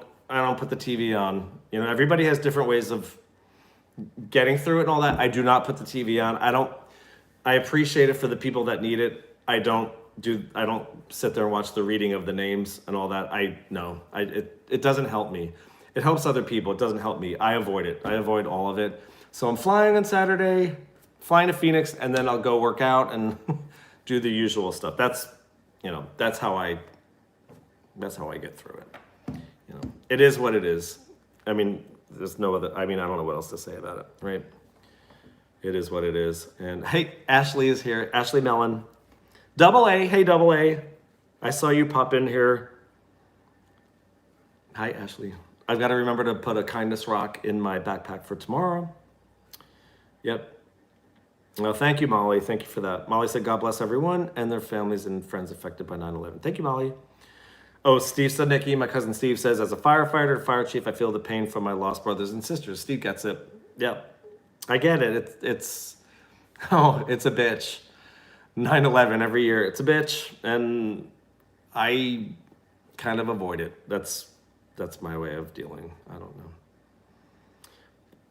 put the TV on. Everybody has different ways of getting through it and all that. I do not put the TV on. I appreciate it for the people that need it. I don't sit there and watch the reading of the names and all that. It doesn't help me. It helps other people. It doesn't help me. I avoid it. I avoid all of it. So I'm flying on Saturday, flying to Phoenix, and then I'll go work out and do the usual stuff. That's how I get through it. It is what it is. I mean, there's no other, I don't know what else to say about it, right? It is what it is. And hey, Ashley is here. Ashley Mellon. Double A, hey Double A. I saw you pop in here. Hi, Ashley. I've got to remember to put a kindness rock in my backpack for tomorrow. Yep. Well, thank you, Molly. Thank you for that. Molly said, God bless everyone and their families and friends affected by 9/11. Thank you, Molly. Oh, Steve said, Nikki, my cousin Steve says, as a firefighter, fire chief, I feel the pain from my lost brothers and sisters. Steve gets it. Yep. I get it. It's a bitch. 9/11 every year. It's a bitch. And I kind of avoid it. That's my way of dealing. I don't know.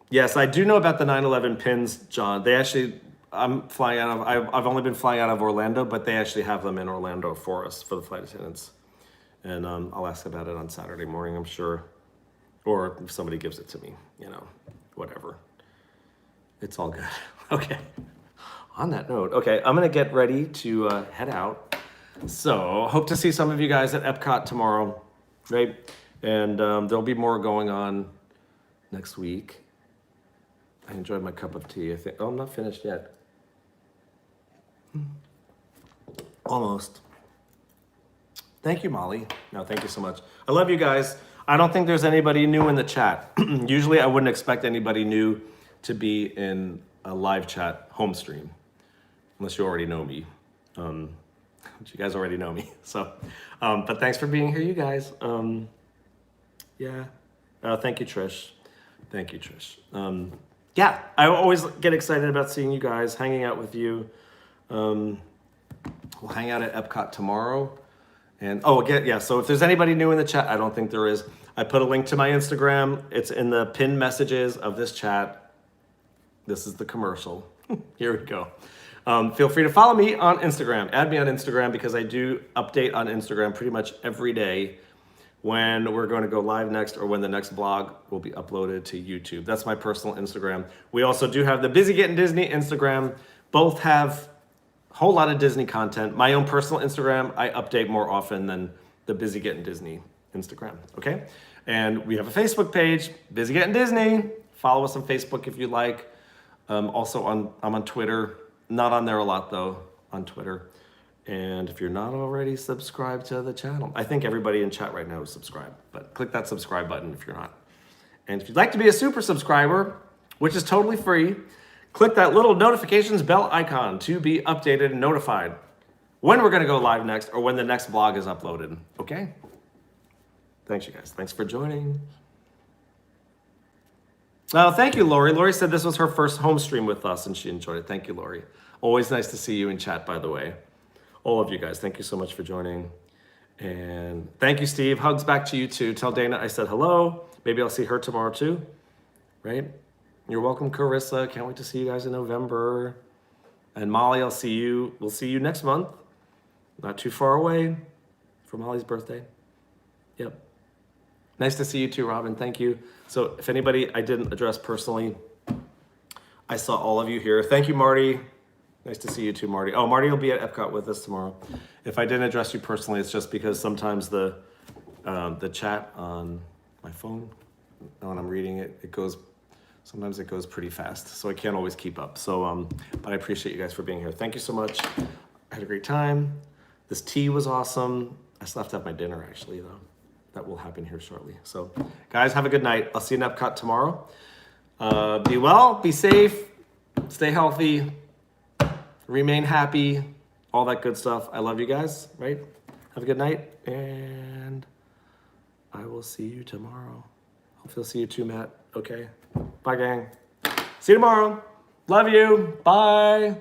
Yes, I do know about the 9/11 pins, John. They actually, I've only been flying out of Orlando, but they actually have them in Orlando for us, for the flight attendants. And I'll ask about it on Saturday morning, I'm sure. Or if somebody gives it to me, whatever. It's all good. Okay. On that note, okay, I'm going to get ready to head out. So hope to see some of you guys at Epcot tomorrow, right? And there'll be more going on next week. I enjoyed my cup of tea, I think. Oh, I'm not finished yet. Almost. Thank you, Molly. No, thank you so much. I love you guys. I don't think there's anybody new in the chat. Usually I wouldn't expect anybody new to be in a live chat home stream, unless you already know me. Which you guys already know me. So, but thanks for being here, you guys. Yeah. Thank you, Trish. Thank you, Trish. Yeah, I always get excited about seeing you guys, hanging out with you. We'll hang out at Epcot tomorrow. And again, yeah, so if there's anybody new in the chat, I don't think there is. I put a link to my Instagram. It's in the pinned messages of this chat. This is the commercial. Here we go. Feel free to follow me on Instagram. Add me on Instagram because I do update on Instagram pretty much every day when we're going to go live next or when the next blog will be uploaded to YouTube. That's my personal Instagram. We also do have the Busy Getting Disney Instagram. Both have a whole lot of Disney content. My own personal Instagram, I update more often than the Busy Getting Disney Instagram, okay? And we have a Facebook page, Busy Getting Disney. Follow us on Facebook if you like. Also, I'm on Twitter. Not on there a lot, though, on Twitter. And if you're not already subscribed to the channel, I think everybody in chat right now is subscribed, but click that subscribe button if you're not. And if you'd like to be a super subscriber, which is totally free, click that little notifications bell icon to be updated and notified when we're going to go live next or when the next vlog is uploaded, okay? Thanks, you guys. Thanks for joining. Thank you, Lori. Lori said this was her first home stream with us and she enjoyed it. Thank you, Lori. Always nice to see you in chat, by the way. All of you guys, thank you so much for joining. And thank you, Steve. Hugs back to you too. Tell Dana I said hello. Maybe I'll see her tomorrow too, right? You're welcome, Carissa. Can't wait to see you guys in November. And Molly, I'll see you. We'll see you next month. Not too far away for Molly's birthday. Yep. Nice to see you too, Robin. Thank you. So if anybody I didn't address personally, I saw all of you here. Thank you, Marty. Nice to see you too, Marty. Oh, Marty will be at Epcot with us tomorrow. If I didn't address you personally, it's just because sometimes the chat on my phone, when I'm reading it, sometimes it goes pretty fast, so I can't always keep up. So, but I appreciate you guys for being here. Thank you so much. I had a great time. This tea was awesome. I still have to have my dinner actually, though. That will happen here shortly. So, guys, have a good night. I'll see you in Epcot tomorrow. Be well, be safe, stay healthy. Remain happy, all that good stuff. I love you guys, right? Have a good night, and I will see you tomorrow. Hopefully I'll see you too, Matt. Okay. Bye, gang. See you tomorrow. Love you. Bye.